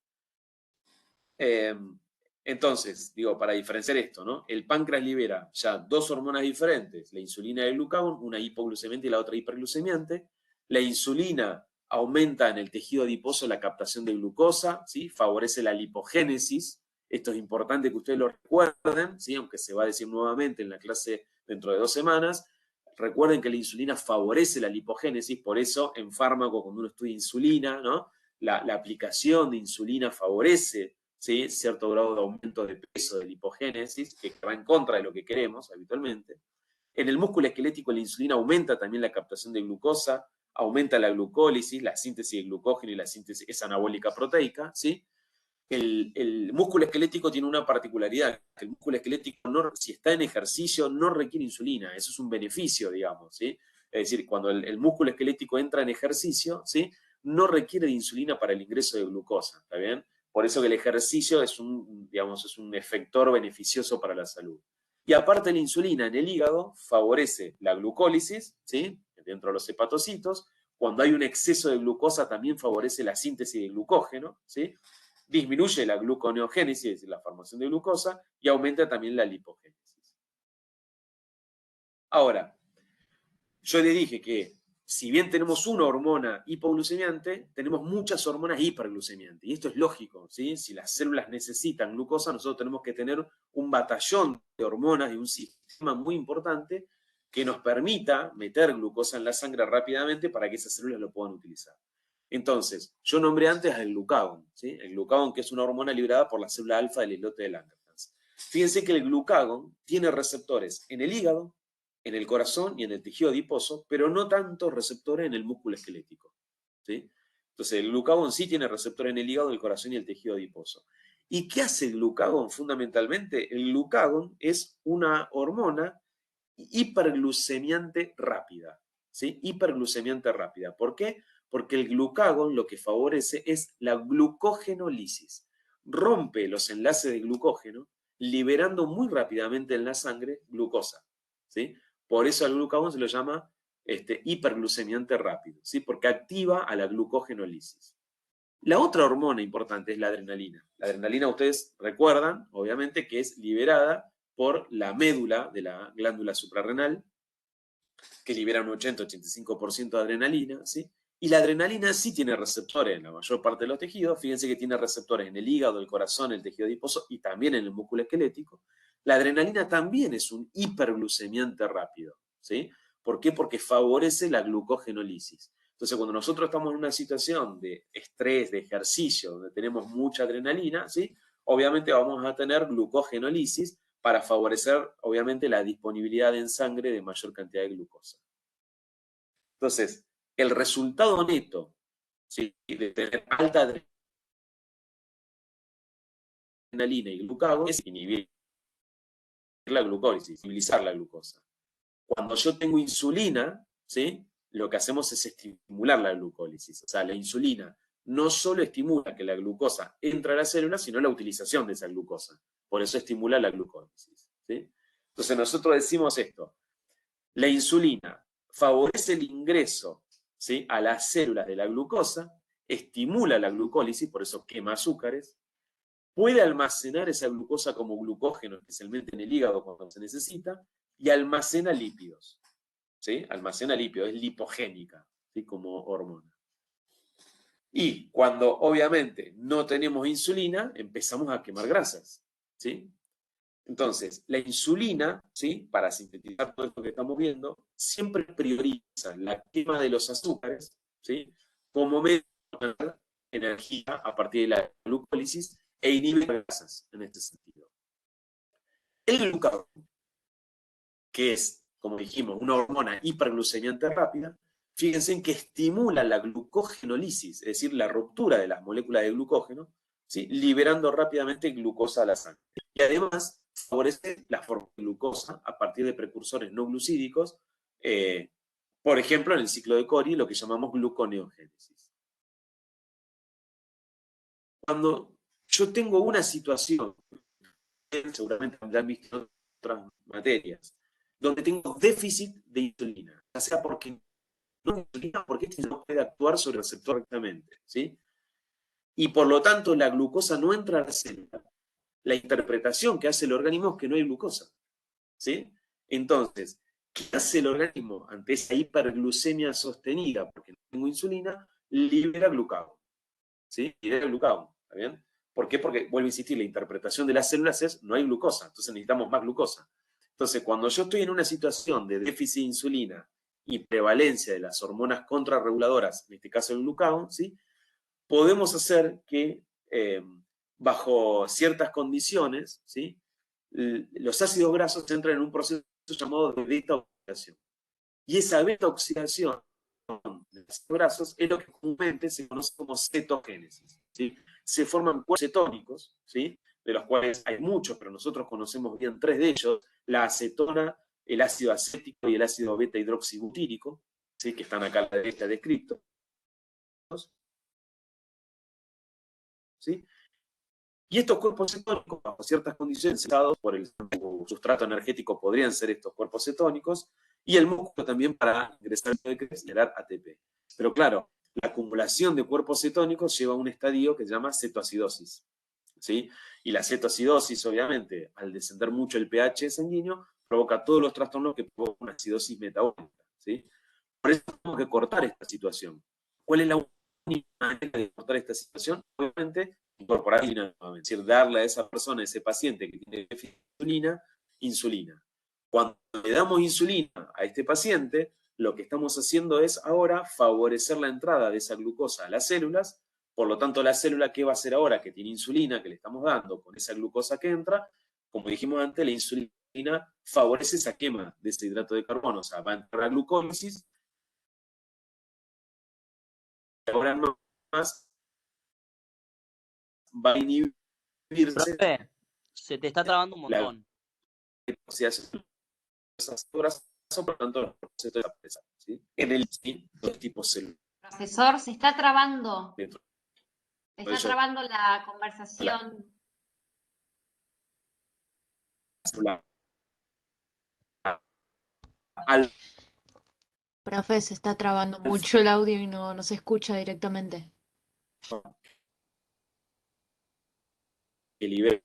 Speaker 1: Entonces, digo, para diferenciar esto, ¿no? El páncreas libera ya dos hormonas diferentes, la insulina y el glucagón, una hipoglucemiante y la otra hiperglucemiante. La insulina aumenta en el tejido adiposo la captación de glucosa, ¿sí? Favorece la lipogénesis. Esto es importante que ustedes lo recuerden, ¿sí? Aunque se va a decir nuevamente en la clase dentro de 2 semanas. Recuerden que la insulina favorece la lipogénesis, por eso en fármaco, cuando uno estudia insulina, ¿no? La aplicación de insulina favorece, ¿sí? Cierto grado de aumento de peso, de lipogénesis, que va en contra de lo que queremos habitualmente. En el músculo esquelético la insulina aumenta también la captación de glucosa, aumenta la glucólisis, la síntesis de glucógeno y la síntesis es anabólica proteica, ¿sí? El músculo esquelético tiene una particularidad, que el músculo esquelético, si está en ejercicio, no requiere insulina, eso es un beneficio, digamos, ¿sí? Es decir, cuando el músculo esquelético entra en ejercicio, ¿sí? No requiere de insulina para el ingreso de glucosa, ¿está bien? Por eso que el ejercicio es digamos, es un efector beneficioso para la salud. Y aparte la insulina en el hígado favorece la glucólisis, ¿sí? Dentro de los hepatocitos. Cuando hay un exceso de glucosa también favorece la síntesis de glucógeno, ¿sí? Disminuye la gluconeogénesis, es decir, la formación de glucosa, y aumenta también la lipogénesis. Ahora, yo les dije que si bien tenemos una hormona hipoglucemiante, tenemos muchas hormonas hiperglucemiantes. Y esto es lógico, ¿sí? Si las células necesitan glucosa, nosotros tenemos que tener un batallón de hormonas y un sistema muy importante que nos permita meter glucosa en la sangre rápidamente para que esas células lo puedan utilizar. Entonces, yo nombré antes al glucagón, ¿sí? El glucagón, que es una hormona liberada por la célula alfa del islote de Langerhans. Fíjense que el glucagón tiene receptores en el hígado, en el corazón y en el tejido adiposo, pero no tantos receptores en el músculo esquelético, ¿sí? Entonces, el glucagón sí tiene receptores en el hígado, el corazón y el tejido adiposo. ¿Y qué hace el glucagón fundamentalmente? El glucagón es una hormona hiperglucemiante rápida, ¿sí? Hiperglucemiante rápida. ¿Por qué? Porque el glucagón lo que favorece es la glucogenolisis. Rompe los enlaces de glucógeno, liberando muy rápidamente en la sangre glucosa, ¿sí? Por eso al glucagón se lo llama hiperglucemiante rápido, ¿sí? Porque activa a la glucogenolisis. La otra hormona importante es la adrenalina. La adrenalina, ustedes recuerdan, obviamente, que es liberada por la médula de la glándula suprarrenal, que libera un 80-85% de adrenalina, ¿sí? Y la adrenalina sí tiene receptores en la mayor parte de los tejidos. Fíjense que tiene receptores en el hígado, el corazón, el tejido adiposo y también en el músculo esquelético. La adrenalina también es un hiperglucemiante rápido, ¿sí? ¿Por qué? Porque favorece la glucogenolisis. Entonces, cuando nosotros estamos en una situación de estrés, de ejercicio, donde tenemos mucha adrenalina, ¿sí? Obviamente vamos a tener glucogenolisis para favorecer, obviamente, la disponibilidad en sangre de mayor cantidad de glucosa. Entonces, el resultado neto, ¿sí? De tener alta adrenalina y glucagón es inhibir la glucólisis, inhibilizar la glucosa. Cuando yo tengo insulina, ¿sí? Lo que hacemos es estimular la glucólisis. O sea, la insulina no solo estimula que la glucosa entre a la célula, sino la utilización de esa glucosa. Por eso estimula la glucólisis, ¿sí? Entonces nosotros decimos esto: la insulina favorece el ingreso, ¿sí? A las células de la glucosa, estimula la glucólisis, por eso quema azúcares, puede almacenar esa glucosa como glucógeno, especialmente en el hígado cuando se necesita, y almacena lípidos, ¿sí? Almacena lípidos, es lipogénica, ¿sí? Como hormona. Y cuando obviamente no tenemos insulina, empezamos a quemar grasas, ¿sí? Entonces, la insulina, ¿sí? Para sintetizar todo esto que estamos viendo, siempre prioriza la quema de los azúcares, ¿sí? Como medio de ganar energía a partir de la glucólisis e inhibe las grasas en este sentido. El glucagón, que es, como dijimos, una hormona hiperglucemiante rápida, fíjense en que estimula la glucogenólisis, es decir, la ruptura de las moléculas de glucógeno, ¿sí? Liberando rápidamente glucosa a la sangre. Y además favorece la forma de glucosa a partir de precursores no glucídicos, por ejemplo, en el ciclo de Cori, lo que llamamos gluconeogénesis. Cuando yo tengo una situación, seguramente ya han visto en otras materias, donde tengo déficit de insulina, ya sea porque no hay insulina, porque este no puede actuar sobre el receptor correctamente, ¿sí? Y por lo tanto la glucosa no entra a la célula. La interpretación que hace el organismo es que no hay glucosa, ¿sí? Entonces, ¿qué hace el organismo ante esa hiperglucemia sostenida porque no tengo insulina? Libera glucagón, ¿sí? Libera glucagón, ¿está bien? ¿Por qué? Porque, vuelvo a insistir, la interpretación de las células es no hay glucosa, entonces necesitamos más glucosa. Entonces, cuando yo estoy en una situación de déficit de insulina y prevalencia de las hormonas contrarreguladoras, en este caso el glucagón, ¿sí? Podemos hacer que, bajo ciertas condiciones, ¿sí? Los ácidos grasos entran en un proceso llamado de beta-oxidación. Y esa beta-oxidación de los ácidos grasos es lo que comúnmente se conoce como cetogénesis, ¿sí? Se forman cuerpos cetónicos, ¿sí? De los cuales hay muchos, pero nosotros conocemos bien 3 de ellos: la acetona, el ácido acético y el ácido beta-hidroxibutírico, ¿sí? Que están acá a la derecha descritos, ¿sí? Y estos cuerpos cetónicos, bajo ciertas condiciones, dados por el sustrato energético, podrían ser estos cuerpos cetónicos, y el músculo también para ingresar y generar ATP. Pero claro, la acumulación de cuerpos cetónicos lleva a un estadio que se llama cetoacidosis, ¿sí? Y la cetoacidosis, obviamente, al descender mucho el pH sanguíneo, provoca todos los trastornos que provocan una acidosis metabólica, ¿sí? Por eso tenemos que cortar esta situación. ¿Cuál es la única manera de cortar esta situación? Obviamente, incorporar insulina, es decir, darle a esa persona, a ese paciente que tiene déficit de insulina, insulina. Cuando le damos insulina a este paciente, lo que estamos haciendo es ahora favorecer la entrada de esa glucosa a las células. Por lo tanto, la célula, ¿qué va a hacer ahora? Que tiene insulina que le estamos dando con esa glucosa que entra. Como dijimos antes, la insulina favorece esa quema de ese hidrato de carbono, o sea, va a entrar a glucólisis. Ahora no más va a inhibirse
Speaker 2: Profe, se te está trabando un
Speaker 1: la
Speaker 2: montón.
Speaker 1: oxidación de esas grasas, por lo tanto, los procesos de la presa, ¿sí? En el dos tipos celulares.
Speaker 5: Profesor, se está trabando.
Speaker 1: Dentro
Speaker 5: Se
Speaker 1: de
Speaker 5: está
Speaker 1: ellos,
Speaker 5: trabando la conversación.
Speaker 1: al
Speaker 6: Profe, se está trabando mucho el audio y no se escucha directamente.
Speaker 1: que libera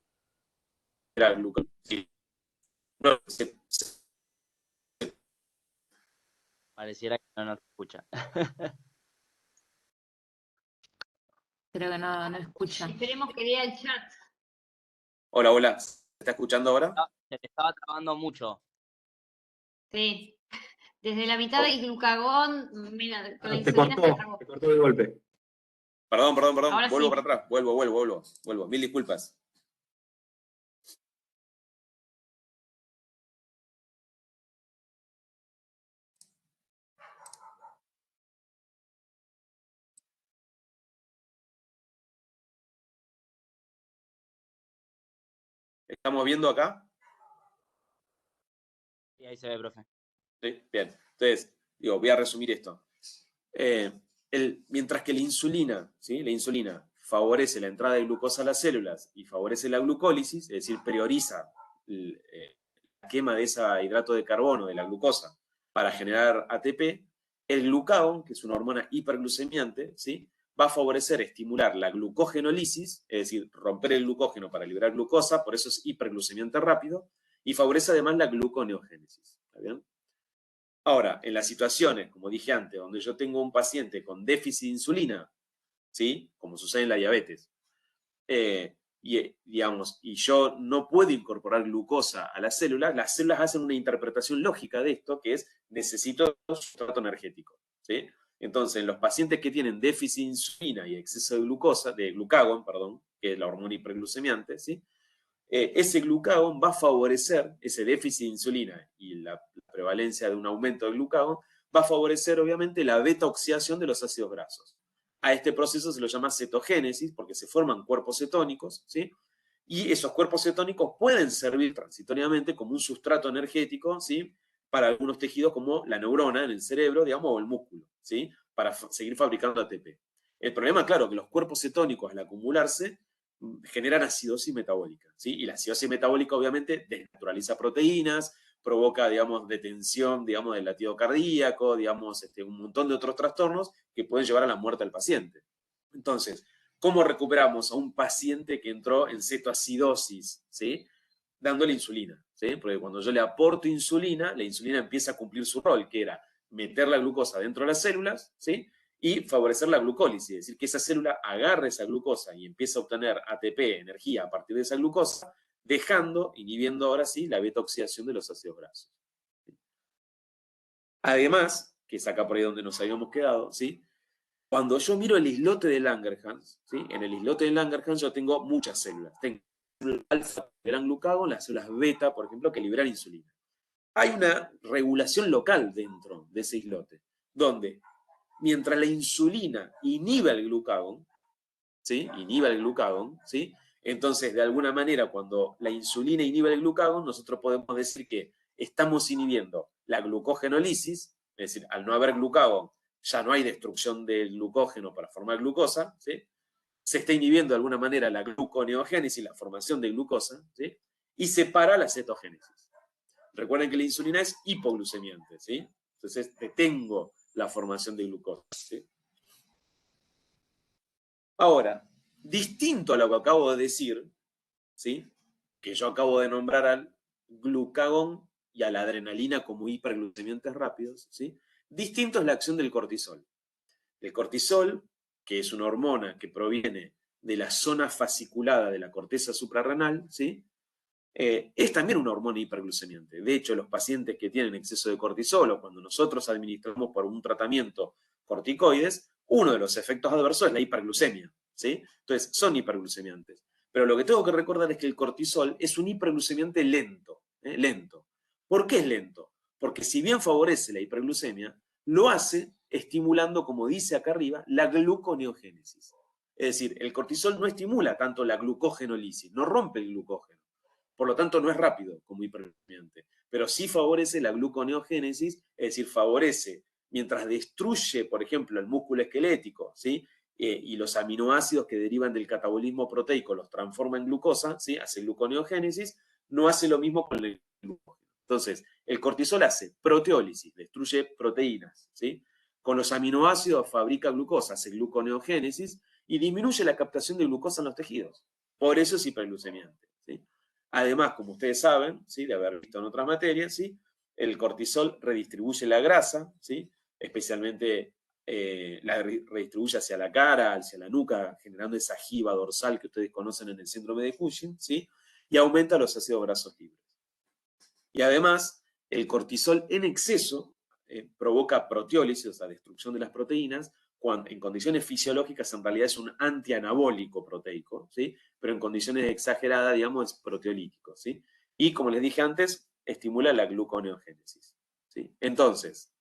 Speaker 1: glucógeno. Sí. No,
Speaker 2: Pareciera que no se escucha.
Speaker 6: Creo que no escucha.
Speaker 5: Esperemos que lea el chat.
Speaker 1: Hola, hola. ¿Se está escuchando ahora?
Speaker 2: Se te estaba trabando mucho.
Speaker 5: Sí. Desde la mitad del glucagón, mira, con la
Speaker 4: Te
Speaker 5: insulina se trabó.
Speaker 4: cortó de golpe.
Speaker 1: Perdón.
Speaker 5: Ahora
Speaker 1: Vuelvo
Speaker 5: sí.
Speaker 1: para atrás. Vuelvo. Mil disculpas. ¿Estamos viendo acá?
Speaker 2: Y ahí se ve, profe.
Speaker 1: Sí, bien. Entonces, voy a resumir esto. Mientras que la insulina, ¿sí? La insulina favorece la entrada de glucosa a las células y favorece la glucólisis, es decir, prioriza la quema de ese hidrato de carbono, de la glucosa, para generar ATP, el glucagón, que es una hormona hiperglucemiante, ¿sí? Va a favorecer, estimular la glucogenólisis, es decir, romper el glucógeno para liberar glucosa, por eso es hiperglucemiante rápido, y favorece además la gluconeogénesis. ¿Está bien? Ahora, en las situaciones, como dije antes, donde yo tengo un paciente con déficit de insulina, ¿sí? Como sucede en la diabetes, digamos, y yo no puedo incorporar glucosa a las células hacen una interpretación lógica de esto, que es necesito sustrato energético, ¿sí? Entonces, en los pacientes que tienen déficit de insulina y exceso de glucosa, de glucagón, perdón, que es la hormona hiperglucemiante, ¿sí? Ese glucagón va a favorecer, ese déficit de insulina y la prevalencia de un aumento del glucagón, va a favorecer obviamente la beta-oxidación de los ácidos grasos. A este proceso se lo llama cetogénesis porque se forman cuerpos cetónicos, ¿sí? Y esos cuerpos cetónicos pueden servir transitoriamente como un sustrato energético, ¿sí? Para algunos tejidos como la neurona en el cerebro, digamos, o el músculo, ¿sí? Para seguir fabricando ATP. El problema, claro, que los cuerpos cetónicos al acumularse generan acidosis metabólica, ¿sí? Y la acidosis metabólica obviamente desnaturaliza proteínas, provoca, digamos, detención, digamos, del latido cardíaco, digamos, un montón de otros trastornos que pueden llevar a la muerte al paciente. Entonces, ¿cómo recuperamos a un paciente que entró en cetoacidosis, ¿sí? Dándole insulina, ¿sí? Porque cuando yo le aporto insulina, la insulina empieza a cumplir su rol, que era meter la glucosa dentro de las células, ¿sí? Y favorecer la glucólisis, es decir, que esa célula agarre esa glucosa y empiece a obtener ATP, energía, a partir de esa glucosa, inhibiendo ahora sí la beta-oxidación de los ácidos grasos. Además, que es acá por ahí donde nos habíamos quedado, ¿sí? Cuando yo miro el islote de Langerhans, ¿sí? En el islote de Langerhans yo tengo muchas células. Tengo células alfa que liberan glucagón, las células beta, por ejemplo, que liberan insulina. Hay una regulación local dentro de ese islote, donde mientras la insulina inhibe el glucagón, ¿sí? Inhibe el glucagón, ¿sí? Entonces, de alguna manera, cuando la insulina inhibe el glucagón, nosotros podemos decir que estamos inhibiendo la glucogenólisis, es decir, al no haber glucagón, ya no hay destrucción del glucógeno para formar glucosa, ¿sí? Se está inhibiendo de alguna manera la gluconeogénesis, la formación de glucosa, ¿sí? Y se para la cetogénesis. Recuerden que la insulina es hipoglucemiante, ¿sí? Entonces detengo la formación de glucosa, ¿sí? Ahora, distinto a lo que acabo de decir, ¿sí? Que yo acabo de nombrar al glucagón y a la adrenalina como hiperglucemiantes rápidos, ¿sí? Distinto es la acción del cortisol. El cortisol, que es una hormona que proviene de la zona fasciculada de la corteza suprarrenal, ¿sí? Es también una hormona hiperglucemiante. De hecho, los pacientes que tienen exceso de cortisol o cuando nosotros administramos por un tratamiento corticoides, uno de los efectos adversos es la hiperglucemia, ¿sí? Entonces, son hiperglucemiantes. Pero lo que tengo que recordar es que el cortisol es un hiperglucemiante lento, lento. ¿Por qué es lento? Porque si bien favorece la hiperglucemia, lo hace estimulando, como dice acá arriba, la gluconeogénesis. Es decir, el cortisol no estimula tanto la glucogenólisis, no rompe el glucógeno. Por lo tanto, no es rápido como hiperglucemiante, pero sí favorece la gluconeogénesis, es decir, favorece, mientras destruye, por ejemplo, el músculo esquelético, ¿sí? Y los aminoácidos que derivan del catabolismo proteico los transforma en glucosa, ¿sí? Hace gluconeogénesis, no hace lo mismo con el glucógeno. Entonces, el cortisol hace proteólisis, destruye proteínas, ¿sí? Con los aminoácidos fabrica glucosa, hace gluconeogénesis y disminuye la captación de glucosa en los tejidos. Por eso es hiperglucemiante, ¿sí? Además, como ustedes saben, ¿sí? De haber visto en otras materias, ¿sí? El cortisol redistribuye la grasa, ¿sí? Especialmente la redistribuye hacia la cara, hacia la nuca, generando esa jiba dorsal que ustedes conocen en el síndrome de Cushing, ¿sí? Y aumenta los ácidos grasos libres. Y además, el cortisol en exceso provoca proteólisis, o sea, destrucción de las proteínas, cuando en condiciones fisiológicas en realidad es un antianabólico proteico, ¿sí? Pero en condiciones exageradas, digamos, es proteolítico, ¿sí? Y como les dije antes, estimula la gluconeogénesis, ¿sí? Entonces,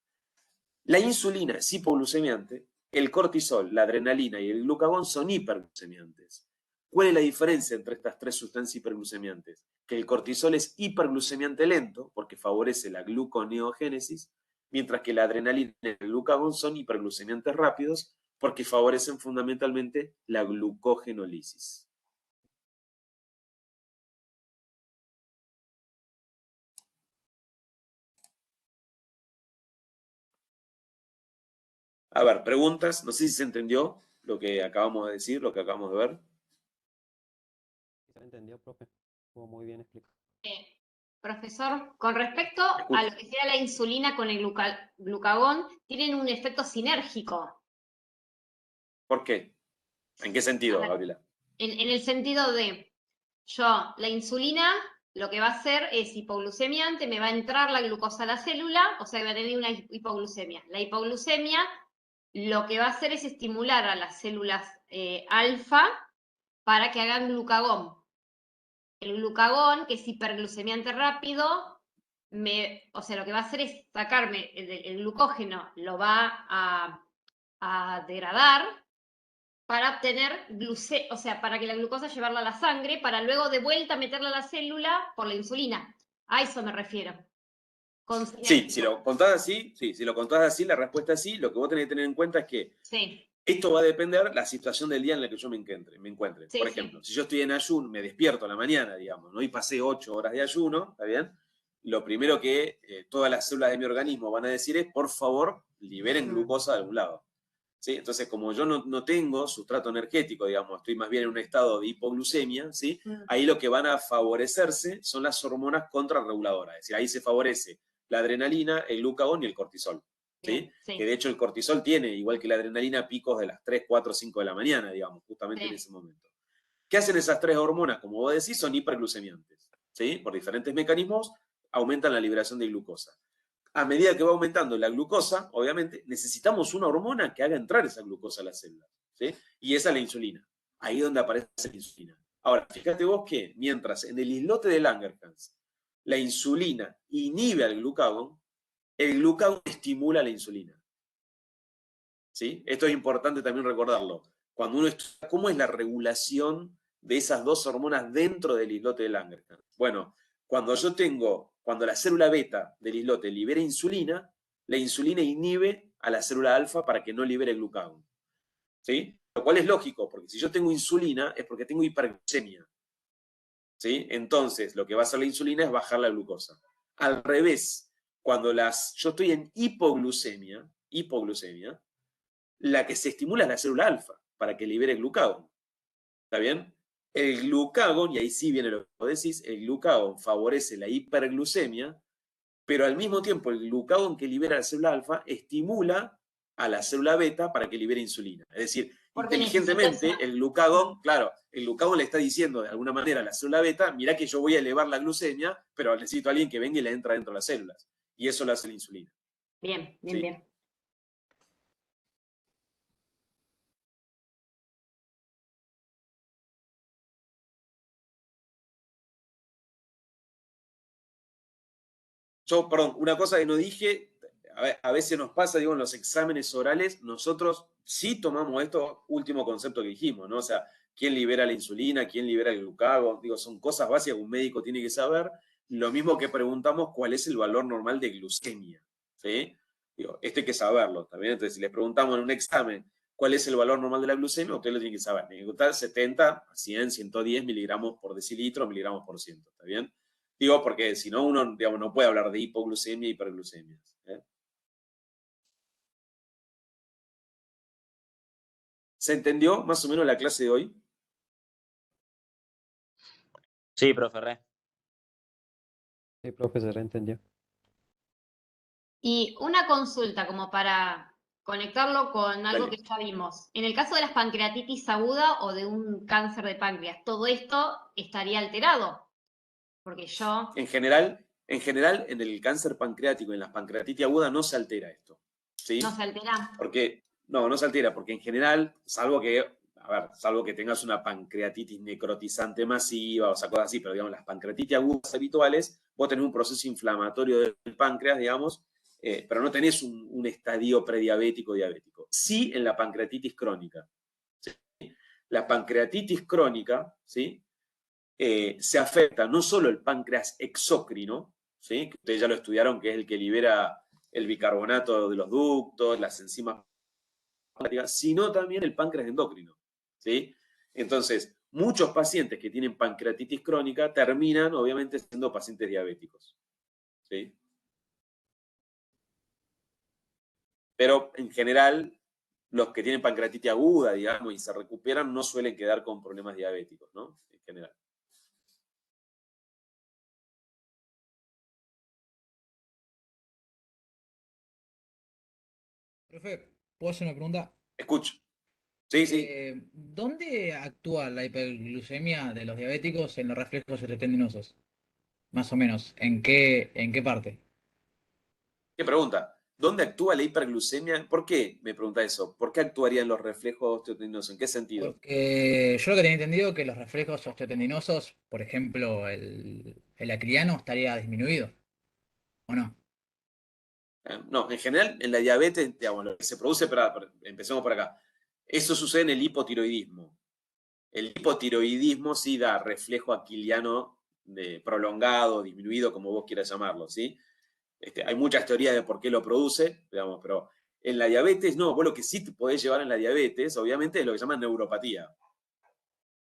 Speaker 1: la insulina es hipoglucemiante, el cortisol, la adrenalina y el glucagón son hiperglucemiantes. ¿Cuál es la diferencia entre estas tres sustancias hiperglucemiantes? Que el cortisol es hiperglucemiante lento, porque favorece la gluconeogénesis, mientras que la adrenalina y el glucagón son hiperglucemiantes rápidos, porque favorecen fundamentalmente la glucogenólisis. A ver, preguntas. No sé si se entendió lo que acabamos de decir, lo que acabamos de ver.
Speaker 7: Se entendió, profe. Estuvo muy bien explicado.
Speaker 5: Profesor, con respecto a lo que sea la insulina con el glucagón, tienen un efecto sinérgico.
Speaker 1: ¿Por qué? ¿En qué sentido, Gabriela?
Speaker 5: En el sentido de, yo, la insulina lo que va a hacer es hipoglucemiante, me va a entrar la glucosa a la célula, o sea, va a tener una hipoglucemia. La hipoglucemia lo que va a hacer es estimular a las células alfa para que hagan glucagón. El glucagón, que es hiperglucemiante rápido, o sea, lo que va a hacer es sacarme el glucógeno, lo va a degradar para obtener o sea, para que la glucosa llevarla a la sangre, para luego de vuelta meterla a la célula por la insulina. A eso me refiero.
Speaker 1: Sí, si lo contás así, sí, si lo contás así, la respuesta es sí. Lo que vos tenés que tener en cuenta es que
Speaker 5: Sí,
Speaker 1: esto va a depender de la situación del día en la que yo me encuentre.
Speaker 5: Sí,
Speaker 1: Por
Speaker 5: sí.
Speaker 1: ejemplo, si yo estoy en ayuno, me despierto a la mañana, digamos, ¿no? Y pasé 8 horas de ayuno, ¿está bien? Lo primero que todas las células de mi organismo van a decir es, por favor, liberen glucosa de algún lado. ¿Sí? Entonces, como yo no tengo sustrato energético, digamos, estoy más bien en un estado de hipoglucemia, ¿sí? Ahí lo que van a favorecerse son las hormonas contrarreguladoras. Es decir, ahí se favorece la adrenalina, el glucagón y el cortisol. ¿Sí?
Speaker 5: Bien, sí.
Speaker 1: Que de hecho el cortisol tiene, igual que la adrenalina, picos de las 3, 4, 5 de la mañana, digamos, justamente
Speaker 5: Sí.
Speaker 1: en ese momento. ¿Qué hacen esas tres hormonas? Como vos decís, son hiperglucemiantes. ¿Sí? Por diferentes mecanismos aumentan la liberación de glucosa. A medida que va aumentando la glucosa, obviamente, necesitamos una hormona que haga entrar esa glucosa a las células. ¿Sí? Y esa es la insulina. Ahí es donde aparece la insulina. Ahora, fíjate vos que mientras en el islote de Langerhans la insulina inhibe al glucagón, el glucagón estimula la insulina. ¿Sí? Esto es importante también recordarlo. Cuando uno estudia cómo es la regulación de esas dos hormonas dentro del islote de Langerhans. Bueno, cuando la célula beta del islote libera insulina, la insulina inhibe a la célula alfa para que no libere glucagón. ¿Sí? Lo cual es lógico, porque si yo tengo insulina es porque tengo hiperglucemia. ¿Sí? Entonces, lo que va a hacer la insulina es bajar la glucosa. Al revés, cuando yo estoy en hipoglucemia, la que se estimula es la célula alfa para que libere glucagón. ¿Está bien? El glucagón, y ahí sí viene lo que vos decís, el glucagón favorece la hiperglucemia, pero al mismo tiempo el glucagón que libera la célula alfa estimula a la célula beta para que libere insulina. Es decir,
Speaker 5: Porque
Speaker 1: inteligentemente
Speaker 5: necesitas-
Speaker 1: el glucagón, claro, el glucagón le está diciendo de alguna manera a la célula beta, mirá que yo voy a elevar la glucemia, pero necesito a alguien que venga y le entra dentro de las células. Y eso lo hace la insulina.
Speaker 5: Bien, bien,
Speaker 1: ¿Sí?
Speaker 5: bien.
Speaker 1: Perdón, una cosa que no dije, a veces nos pasa, digo, en los exámenes orales, nosotros sí tomamos esto último concepto que dijimos, ¿no? O sea, quién libera la insulina, quién libera el glucagón, digo, son cosas básicas que un médico tiene que saber. Lo mismo que preguntamos cuál es el valor normal de glucemia, ¿sí? Digo, esto hay que saberlo también. Entonces, si les preguntamos en un examen cuál es el valor normal de la glucemia, usted lo tiene que saber. Tiene que estar 70 a 100, 110 miligramos por decilitro, miligramos por ciento, ¿está bien? Digo, porque si no, uno, digamos, no puede hablar de hipoglucemia y hiperglucemia. ¿Eh? ¿Se entendió más o menos la clase de hoy?
Speaker 2: Sí, profe, re.
Speaker 7: Sí, profe, se entendió.
Speaker 5: Y una consulta como para conectarlo con algo
Speaker 1: Dale.
Speaker 5: que ya vimos. En el caso de las pancreatitis aguda o de un cáncer de páncreas, ¿todo esto estaría alterado? Porque yo
Speaker 1: En general, en el cáncer pancreático, en la pancreatitis aguda, no se altera esto. ¿Sí?
Speaker 5: no se altera.
Speaker 1: Porque, no se altera, porque en general, salvo que tengas una pancreatitis necrotizante masiva, o sea, cosas así, pero digamos, las pancreatitis agudas habituales, vos tenés un proceso inflamatorio del páncreas, digamos, pero no tenés un estadio prediabético diabético. Sí en la pancreatitis crónica. ¿Sí? La pancreatitis crónica, ¿sí? Se afecta no solo el páncreas exócrino, ¿sí? Que ustedes ya lo estudiaron, que es el que libera el bicarbonato de los ductos, las enzimas, sino también el páncreas endocrino, ¿sí? Entonces, muchos pacientes que tienen pancreatitis crónica terminan, obviamente, siendo pacientes diabéticos, ¿sí? Pero en general, los que tienen pancreatitis aguda, digamos, y se recuperan, no suelen quedar con problemas diabéticos, ¿no? En general.
Speaker 8: Profe, ¿puedo hacer una pregunta?
Speaker 1: Escucho. Sí, sí.
Speaker 8: ¿Dónde actúa la hiperglucemia de los diabéticos en los reflejos osteotendinosos? Más o menos, ¿en qué parte?
Speaker 1: ¿Qué pregunta? ¿Dónde actúa la hiperglucemia? ¿Por qué me pregunta eso? ¿Por qué actuarían los reflejos osteotendinosos? ¿En qué sentido?
Speaker 8: Porque yo lo que tenía entendido que los reflejos osteotendinosos, por ejemplo, el acriano estaría disminuido, ¿o no?
Speaker 1: No, en general, en la diabetes, digamos, lo que se produce, empecemos por acá. Eso sucede en el hipotiroidismo. El hipotiroidismo sí da reflejo aquiliano prolongado, disminuido, como vos quieras llamarlo, ¿sí? Hay muchas teorías de por qué lo produce, digamos, pero en la diabetes no. Vos lo que sí te podés llevar en la diabetes, obviamente, es lo que llaman neuropatía.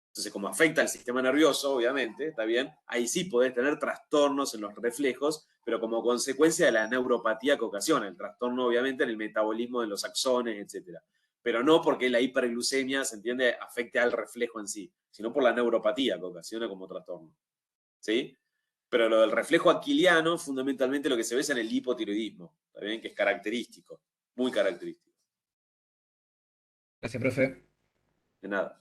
Speaker 1: Entonces, como afecta al sistema nervioso, obviamente, ¿está bien? Ahí sí podés tener trastornos en los reflejos, pero como consecuencia de la neuropatía que ocasiona, el trastorno, obviamente, en el metabolismo de los axones, etc. Pero no porque la hiperglucemia, ¿se entiende?, afecte al reflejo en sí, sino por la neuropatía que ocasiona como trastorno. ¿Sí? Pero lo del reflejo aquiliano, fundamentalmente lo que se ve es en el hipotiroidismo, ¿está bien? Que es característico, muy característico.
Speaker 8: Gracias, profe.
Speaker 1: De nada.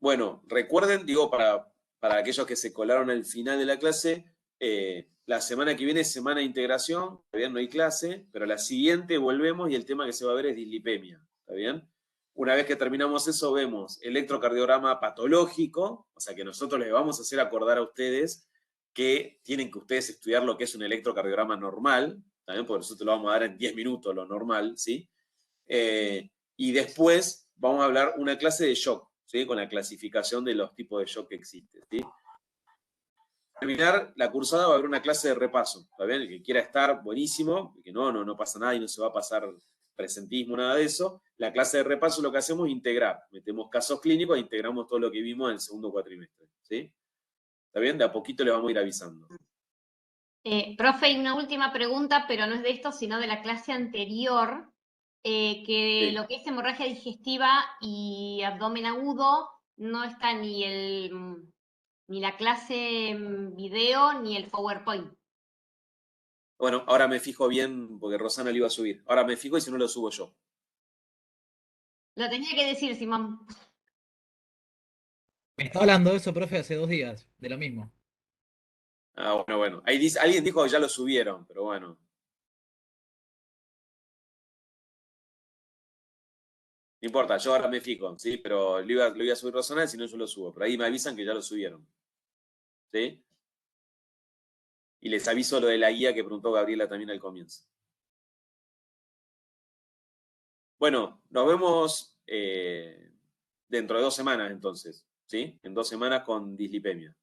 Speaker 1: Bueno, recuerden, digo, para aquellos que se colaron al final de la clase, la semana que viene es semana de integración, ¿está bien? No hay clase, pero la siguiente volvemos y el tema que se va a ver es dislipemia, ¿está bien? Una vez que terminamos eso, vemos electrocardiograma patológico, o sea que nosotros les vamos a hacer acordar a ustedes que tienen que ustedes estudiar lo que es un electrocardiograma normal, ¿también? Porque nosotros lo vamos a dar en 10 minutos, lo normal, ¿sí? Y después vamos a hablar una clase de shock, ¿sí? Con la clasificación de los tipos de shock que existen, ¿sí? Al terminar la cursada va a haber una clase de repaso, ¿está bien? El que quiera estar, buenísimo, que no pasa nada y no se va a pasar presentismo, nada de eso. La clase de repaso lo que hacemos es integrar, metemos casos clínicos e integramos todo lo que vimos en el segundo cuatrimestre, ¿sí? ¿Está bien? De a poquito les vamos a ir avisando.
Speaker 5: Profe, y una última pregunta, pero no es de esto, sino de la clase anterior, que
Speaker 1: Sí.
Speaker 5: lo que es hemorragia digestiva y abdomen agudo no está ni la clase video ni el PowerPoint.
Speaker 1: Bueno, ahora me fijo bien, porque Rosana lo iba a subir. Ahora me fijo y si no lo subo yo.
Speaker 5: Lo tenía que decir, Simón.
Speaker 8: Me estaba hablando de eso, profe, hace 2 días, de lo mismo.
Speaker 1: Ah, bueno. Ahí dice, alguien dijo que ya lo subieron, pero bueno. No importa, yo ahora me fijo, ¿sí? Pero lo iba a subir Rosana, si no yo lo subo. Pero ahí me avisan que ya lo subieron. ¿Sí? Y les aviso lo de la guía que preguntó Gabriela también al comienzo. Bueno, nos vemos dentro de 2 semanas entonces, ¿sí? En 2 semanas con dislipemia.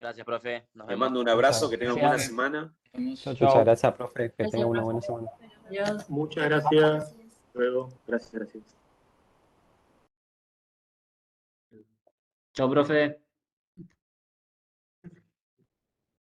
Speaker 2: Gracias, profe. Nos
Speaker 1: Les
Speaker 2: vemos.
Speaker 1: mando un abrazo, que
Speaker 7: Muchas
Speaker 1: tengan buena semana.
Speaker 8: Vamos.
Speaker 7: Muchas gracias, profe. Que
Speaker 6: Gracias,
Speaker 7: tenga una
Speaker 6: profe.
Speaker 7: buena semana.
Speaker 6: Adiós.
Speaker 4: Muchas gracias. Luego, gracias.
Speaker 2: Chao, profe.